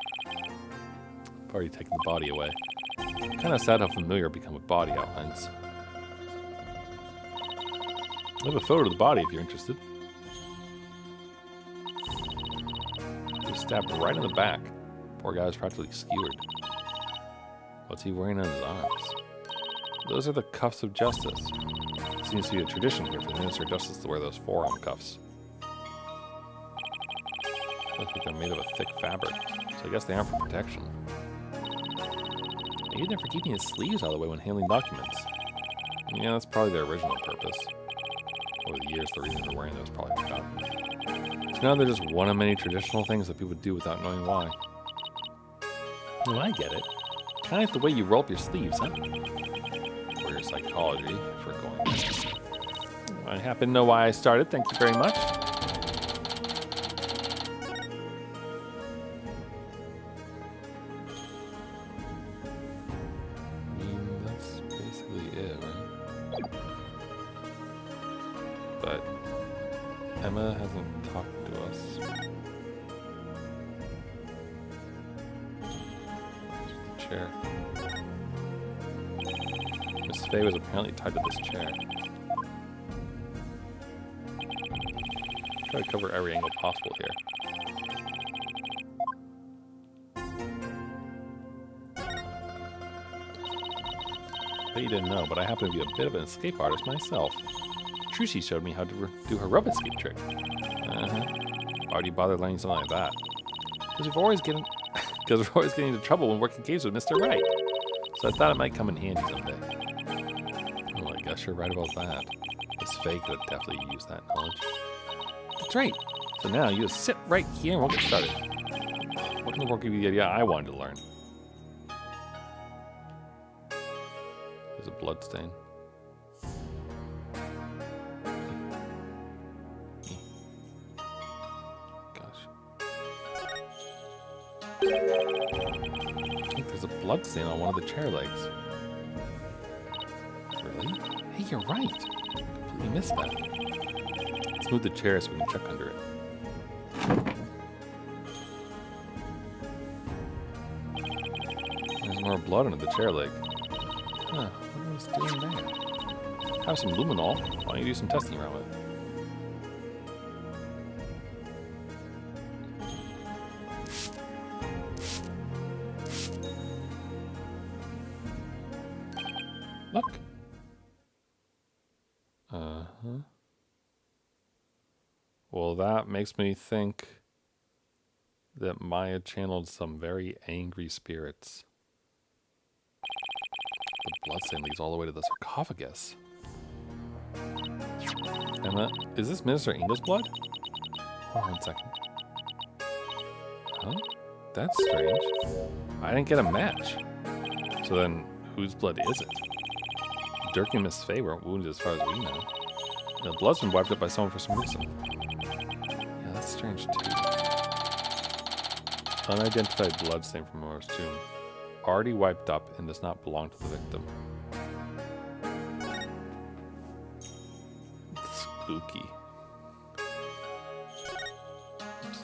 [SPEAKER 1] I've already taken the body away. Kind of sad how familiar become with body outlines. I have a photo of the body if you're interested. He was stabbed right in the back. Poor guy was practically skewered. What's he wearing on his arms? Those are the cuffs of justice. Seems to be a tradition here for the Minister of Justice to wear those forearm cuffs. Looks like they're made of a thick fabric, so I guess they aren't for protection. Maybe they're for keeping his sleeves out of the way when handling documents. Yeah, that's probably their original purpose. Over the years, the reason for wearing those probably forgotten. So now they're just one of many traditional things that people do without knowing why. Well, I get it. Kind of like the way you roll up your sleeves, huh? Or your psychology, if we're going there. I happen to know why I started. Thank you very much. I mean, that's basically it, right? But Emma hasn't talked to us. Chair. Miss Faye was apparently tied to this chair. Try to cover every angle possible here. Bet you didn't know, but I happen to be a bit of an escape artist myself. Trucy showed me how to do her rope escape trick. Why would you bother learning something like that? Because we're always getting into trouble when working caves with Mr. Wright. So I thought it might come in handy someday. Well, I guess you're right about that. Miss Faye could have definitely used that knowledge. That's right. So now you just sit right here and we'll get started. What in the world gave you the idea I wanted to learn? There's a blood stain. I think there's a blood stain on one of the chair legs. Really? Hey, you're right. Completely missed that. It's Let's move the chair so we can check under it. There's more blood under the chair leg. Huh, what was doing there? Have some luminol. Why don't you do some testing around with it? Look. Uh-huh. Well, that makes me think that Maya channeled some very angry spirits. The bloodstain leads all the way to the sarcophagus. Emma, is this Minister Inga's blood? Hold on 1 second. Huh? That's strange. I didn't get a match. So then, whose blood is it? Dirk and Miss Faye weren't wounded as far as we know. The blood's been wiped up by someone for some reason. Yeah, that's strange too. Unidentified bloodstain from Mora's tomb. Already wiped up and does not belong to the victim. It's spooky. Oops.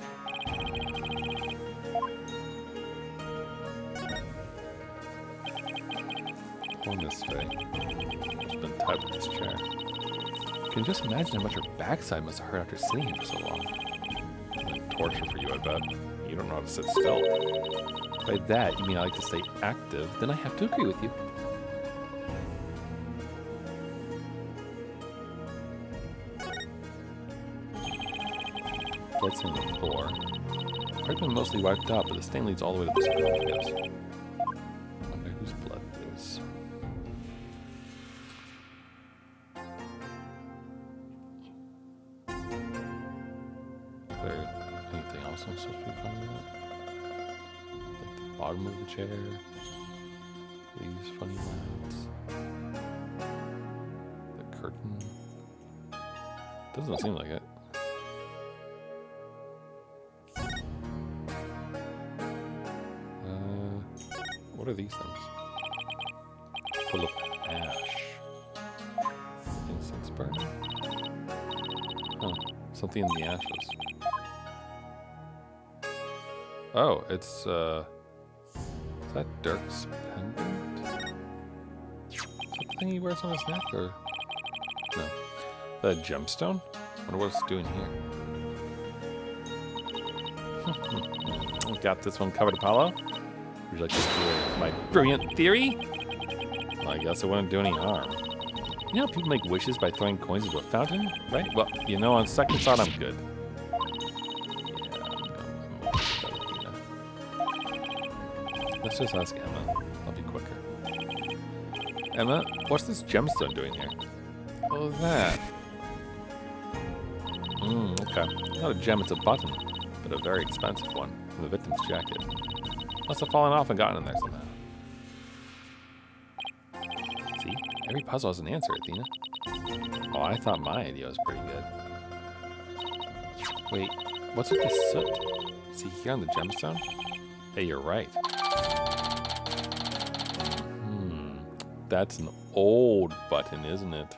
[SPEAKER 1] Poor Miss Faye. She's been tied with this chair. You can just imagine how much her backside must have hurt after sitting here for so long. Torture for you, I bet. You don't know how to sit still. By that, you mean I like to stay active, then I have to agree with you. Bloodstain on the floor. I've been mostly wiped out, but the stain leads all the way to the sarcophagus. I wonder whose blood it is. Is there anything else I'm supposed to be finding out? Like the bottom of the chair? These funny lines? The curtain? Doesn't seem like it. What are these things? Full of ash. Incense burning? Huh. Something in the ashes. Oh, it's, is that Dirk's pendant? Is that the thing he wears on his neck, or? No. The gemstone? I wonder what it's doing here. Got this one covered, Apollo? Would you like to hear my brilliant theory? Well, I guess it wouldn't do any harm. You know how people make wishes by throwing coins into a fountain, right? Well, you know, on second thought, I'm good. Yeah, let's just ask Emma. I'll be quicker. Emma, what's this gemstone doing here? Oh, that. Okay. Not a gem, it's a button, but a very expensive one from the victim's jacket. Must have fallen off and gotten in there somehow. See? Every puzzle has an answer, Athena. Oh, I thought my idea was pretty good. Wait, what's with this soot? Is he here on the gemstone? Hey, you're right. That's an old button, isn't it?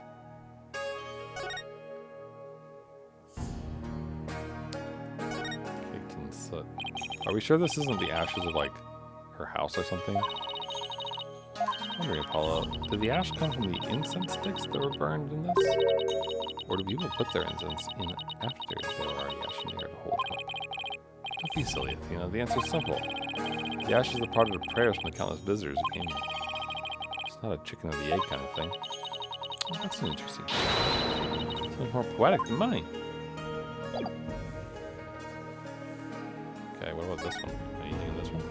[SPEAKER 1] Caked in soot. Are we sure this isn't the ashes of, like, her house or something? I'm wondering, Apollo, did the ash come from the incense sticks that were burned in this? Or do people put their incense in after they were already ash in the air to hold them up? Don't be silly, Athena. The answer's simple. The ashes are part of the prayers from the countless visitors who came. It's not a chicken or the egg kind of thing. Oh, that's an interesting thing. Something more poetic than mine. Okay, what about this one? Anything in this one?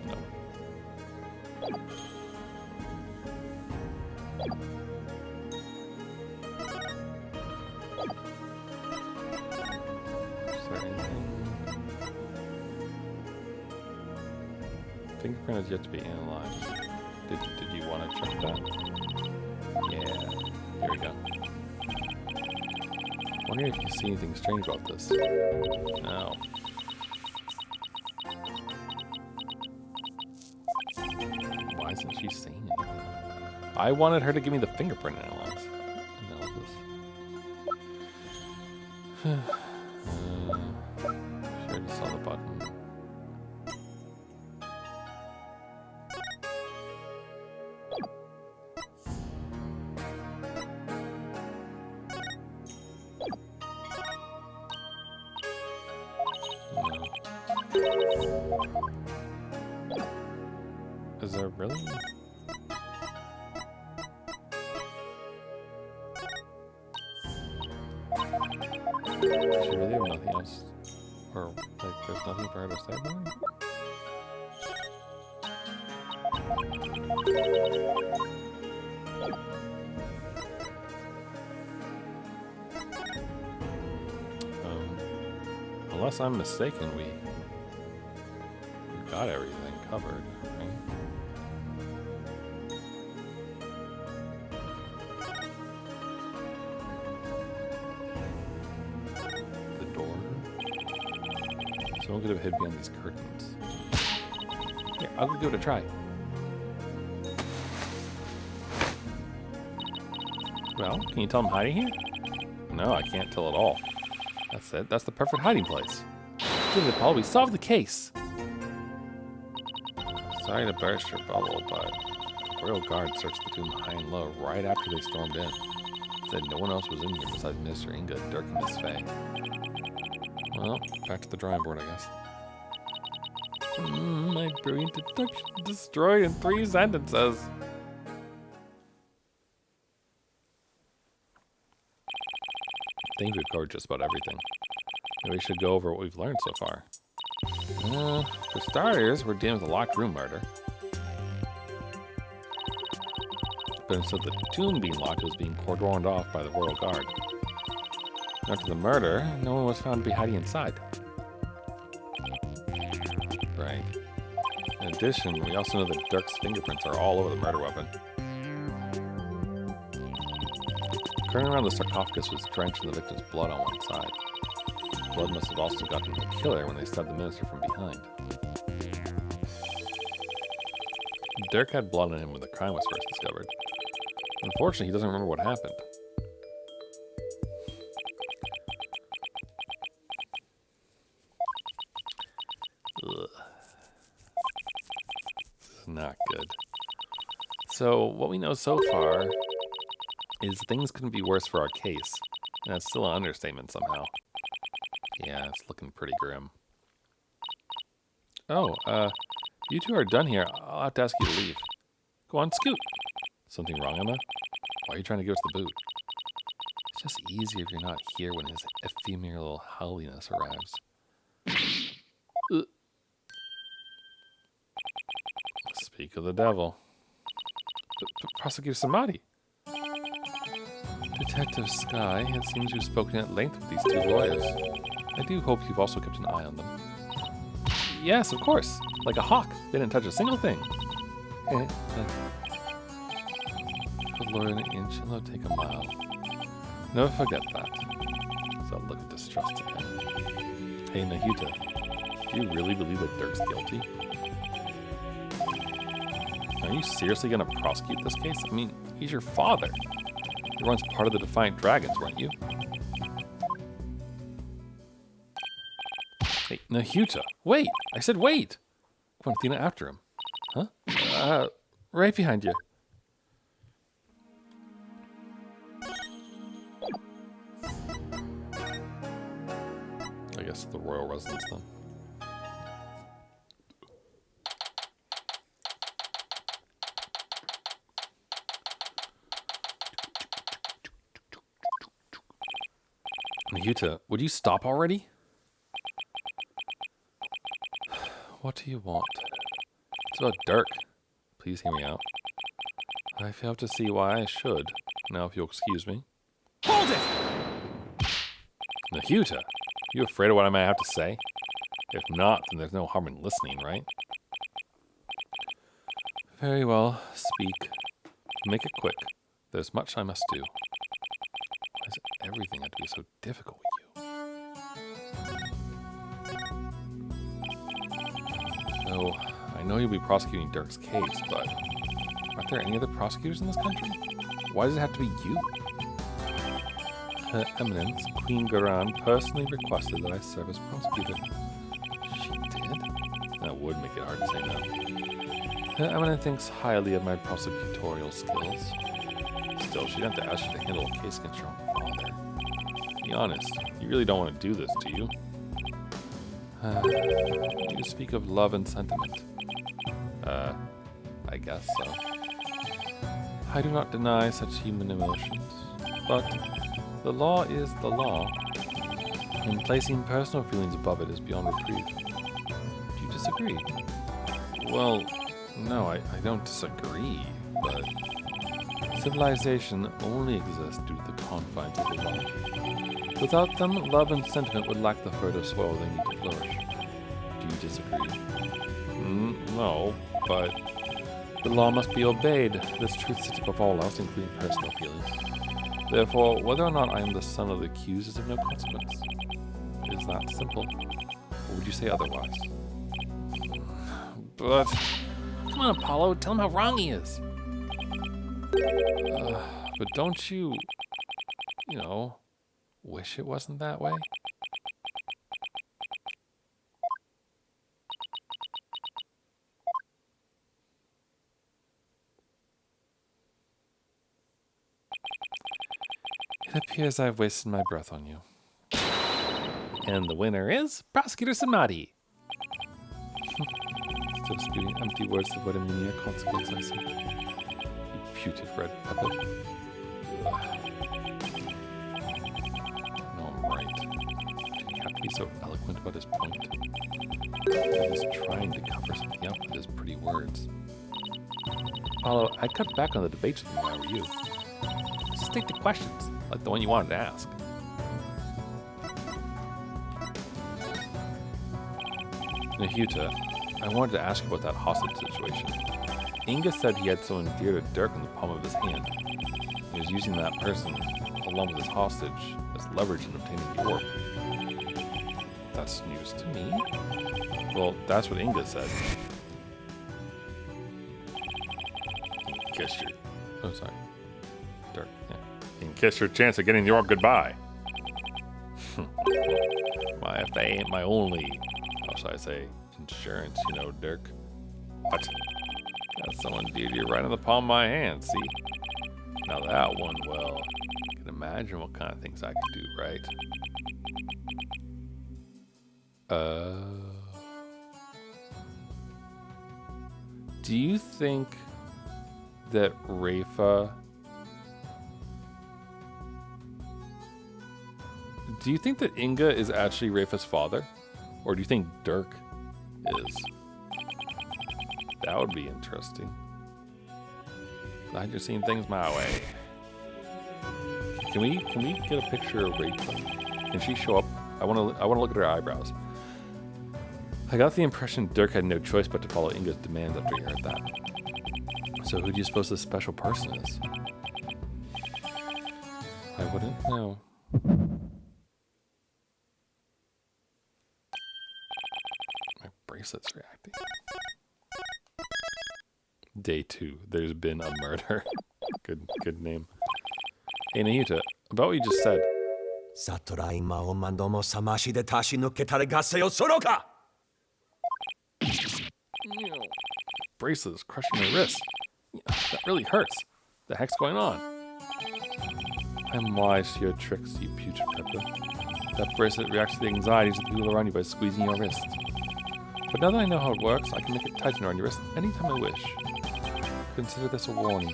[SPEAKER 1] No. Is there anything? Fingerprint has yet to be analyzed. Did you want to check that? Yeah. Here we go. Wondering if you see anything strange about this. No. Why isn't she saying anything? I wanted her to give me the fingerprint analysis. Sure, just saw the button. Is there really? Does she really have nothing else? Or, like, there's nothing for her to say about it? Unless I'm mistaken, we got everything covered, right? The door. Someone could have hid behind these curtains. Here, I'll go give it a try. Well, can you tell I'm hiding here? No, I can't tell at all. That's it. That's the perfect hiding place. Good, Paul. We solved the case. Sorry to burst your bubble, but the royal guard searched the tomb high and low right after they stormed in. Said no one else was in here besides Mr. Inga, Dirk, and Miss Faye. Well, back to the drawing board, I guess. My brilliant deduction destroyed in 3 sentences. I think we've covered just about everything. Maybe we should go over what we've learned so far. For starters, we're dealing with a locked room murder. But instead of the tomb being locked, it was being cordoned off by the royal guard. After the murder, no one was found to be hiding inside. Right. In addition, we also know that Dirk's fingerprints are all over the murder weapon. The curtain around the sarcophagus was drenched in the victim's blood on one side. Blood must have also gotten to the killer when they stabbed the minister from behind. Dirk had blood on him when the crime was first discovered. Unfortunately, he doesn't remember what happened. Ugh. This is not good. So, what we know so far is things couldn't be worse for our case. And that's still an understatement somehow. Yeah, it's looking pretty grim. Oh, you two are done here. I'll have to ask you to leave. Go on, scoot. Something wrong, Emma? Why are you trying to give us the boot? It's just easier if you're not here when his ephemeral howliness arrives. Speak of the devil. Prosecutor Samadi. Detective Sky, it seems you've spoken at length with these 2 lawyers. I do hope you've also kept an eye on them. Yes, of course. Like a hawk. They didn't touch a single thing. Good Lord, an inch and they'll take a mile. Never forget that. So look at distrust again. Hey, Nahuta, do you really believe that Dirk's guilty? Are you seriously going to prosecute this case? I mean, he's your father. You were once part of the Defiant Dragons, weren't you? Hey, Nahuta, wait! I said wait! Come on, Athena, after him. Huh? Right behind you. I guess the royal residence then. Nahuta, would you stop already? What do you want? It's about Dirk. Please hear me out. I fail to see why I should. Now, if you'll excuse me. Hold it! Nahuta, you afraid of what I might have to say? If not, then there's no harm in listening, right? Very well, speak. Make it quick. There's much I must do. Why does everything have to be so difficult with you? So, I know you'll be prosecuting Dirk's case, but aren't there any other prosecutors in this country? Why does it have to be you? Her Eminence, Queen Garan, personally requested that I serve as prosecutor. She did? That would make it hard to say no. Her Eminence thinks highly of my prosecutorial skills. Still, she didn't have to ask you to handle a case against your own father. Be honest, you really don't want to do this, do you? You speak of love and sentiment. I guess so. I do not deny such human emotions, but the law is the law, and placing personal feelings above it is beyond reprieve. Do you disagree? Well, no, I don't disagree, but civilization only exists due to the confines of the law. Without them, love and sentiment would lack the fertile soil they need to flourish. Do you disagree? No, but the law must be obeyed. This truth sits above all else, including personal feelings. Therefore, whether or not I am the son of the accused is of no consequence. It is that simple. Or would you say otherwise? But... Come on, Apollo, tell him how wrong he is. But don't you, wish it wasn't that way? It appears I've wasted my breath on you. And the winner is Prosecutor Samadi. Still spewing empty words of what a mere consequence I see. You putrid red pepper. No, I'm right. Did he have to be so eloquent about his point? He was trying to cover something up with his pretty words. Although I'd cut back on the debates with him if I were you. Just stick to questions, like the one you wanted to ask. Nahuta, I wanted to ask you about that hostage situation. Inga said he had someone dear to Dirk in the palm of his hand. He was using that person, along with his hostage, as leverage in obtaining the orb. That's news to me. Well, that's what Inga said. Kiss your... Oh, sorry. Dirk, yeah. You can kiss your chance of getting the orb goodbye. If they ain't my only... How should I say? Insurance, Dirk. What? Got someone dear to you right on the palm of my hand, see? Now that one, well, you can imagine what kind of things I could do, right? Do you think that Rafa... Do you think that Inga is actually Rafa's father? Or do you think Dirk is? That would be interesting. Glad you're seeing things my way. Can we get a picture of Rachel? Can she show up? I want to look at her eyebrows. I got the impression Dirk had no choice but to follow Inga's demands after he heard that. So who do you suppose this special person is? I wouldn't know. My bracelet's reacting. Day 2. There's been a murder. Good name. Hey, Nahuta, about what you just said. Bracelet is crushing my wrist. That really hurts. The heck's going on? I'm wise to your tricks, you putrid pepper. That bracelet reacts to the anxieties of the people around you by squeezing your wrist. But now that I know how it works, I can make it tighten around your wrist anytime I wish. Consider this a warning.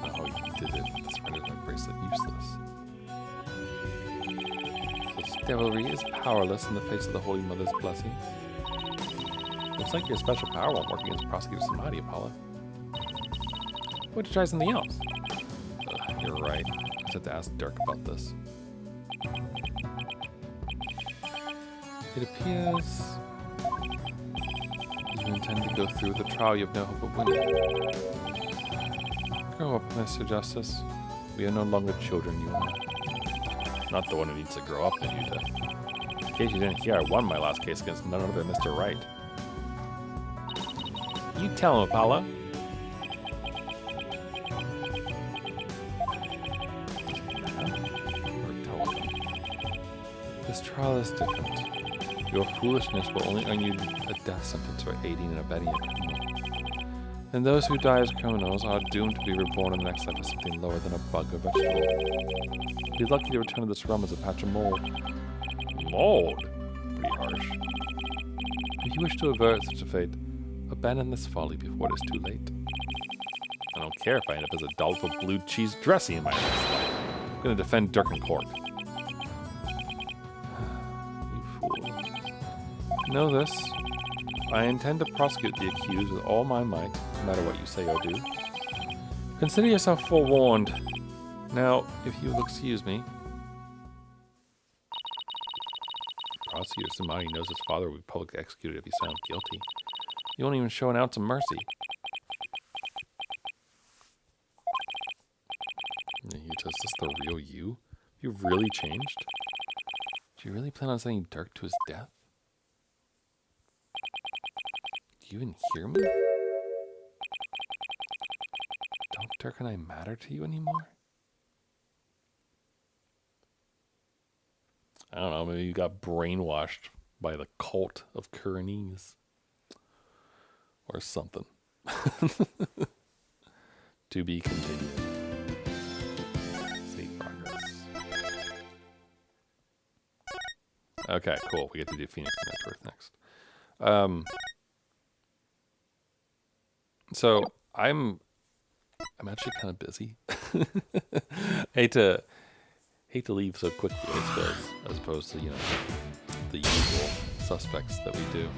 [SPEAKER 1] Oh, you did it. This renders my bracelet useless. Such devilry is powerless in the face of the Holy Mother's blessings. Looks like your special power won't work against Prosecutor Samadhi, Apollo. Why don't you try something else? You're right. I just have to ask Dirk about this. It appears you intend to go through with a trial you have no hope of winning. Grow up, Mr. Justice. We are no longer children, you and I. Not the one who needs to grow up, Nahuta. In case you didn't hear, I won my last case against none other than Mr. Wright. You tell him, Apollo. This trial is different. Your foolishness will only earn you a death sentence for aiding and abetting a criminal. And those who die as criminals are doomed to be reborn in the next life as something lower than a bug or vegetable. Be lucky to return to this realm as a patch of mold.
[SPEAKER 2] Mold? Pretty harsh.
[SPEAKER 1] If you wish to avert such a fate, abandon this folly before it is too late.
[SPEAKER 2] I don't care if I end up as a dollop of blue cheese dressing in my next life. I'm gonna defend Dirk and Cork.
[SPEAKER 1] You fool. Know this. I intend to prosecute the accused with all my might, no matter what you say or do. Consider yourself forewarned. Now, if you will excuse me. Prosecutor Samadi knows his father will be publicly executed if he's found guilty. You won't even show an ounce of mercy.
[SPEAKER 2] Is this the real you? You've really changed?
[SPEAKER 1] Do you really plan on sending Dirk to his death? Do you even hear me? Don't Dirk and I matter to you anymore?
[SPEAKER 2] I don't know, maybe you got brainwashed by the cult of Kuranese. Or something.
[SPEAKER 1] To be continued. Save progress.
[SPEAKER 2] Okay, cool. We get to do Phoenix and Edgeworth next.
[SPEAKER 1] So I'm actually kind of busy. hate to leave so quickly, I suppose, as opposed to the usual suspects that we do.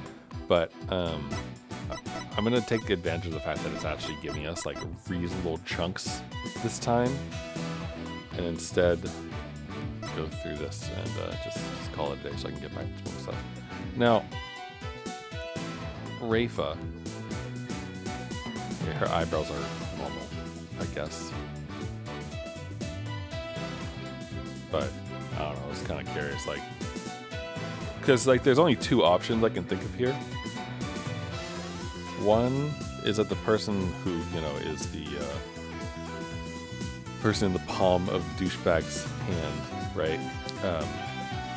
[SPEAKER 1] But I'm gonna take advantage of the fact that it's actually giving us like reasonable chunks this time, and instead go through this and just call it a day so I can get back to some stuff. Now, Rafa. Yeah, her eyebrows are normal, I guess. But I don't know, I was kind of curious, because there's only two options I can think of here. One is that the person who, is the person in the palm of the douchebag's hand, right,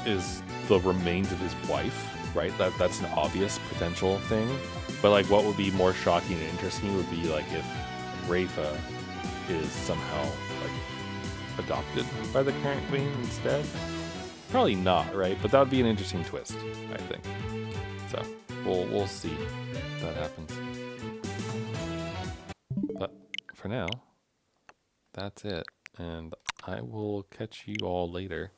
[SPEAKER 1] is the remains of his wife, right? That's an obvious potential thing. But what would be more shocking and interesting would be if Rafa is somehow adopted by the current queen instead. Probably not, right? But that would be an interesting twist, I think. So we'll see if that happens. But for now, that's it, and I will catch you all later.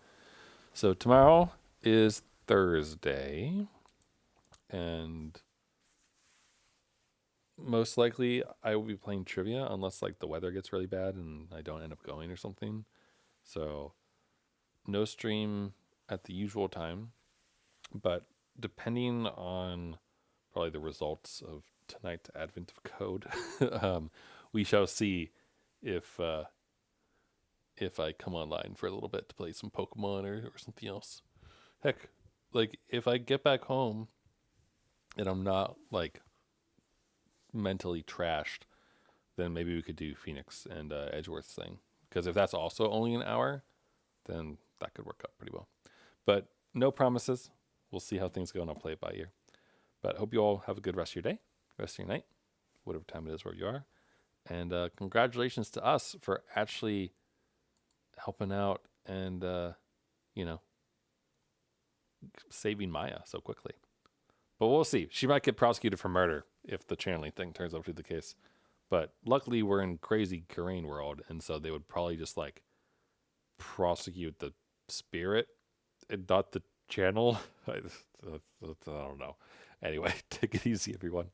[SPEAKER 1] So tomorrow is Thursday, and most likely I will be playing trivia unless the weather gets really bad and I don't end up going or something. So no stream at the usual time, but depending on probably the results of tonight's Advent of Code, we shall see if I come online for a little bit to play some Pokemon or something else. Heck, if I get back home and I'm not mentally trashed, then maybe we could do Phoenix and Edgeworth's thing. Because if that's also only an hour, then that could work out pretty well. But no promises. We'll see how things go, and I'll play it by ear. But hope you all have a good rest of your day, rest of your night, whatever time it is where you are. And congratulations to us for actually helping out and, saving Maya so quickly. But we'll see. She might get prosecuted for murder if the channeling thing turns out to be the case. But luckily, we're in crazy Karain world, and so they would probably just prosecute the spirit and not the channel. I don't know. Anyway, take it easy, everyone.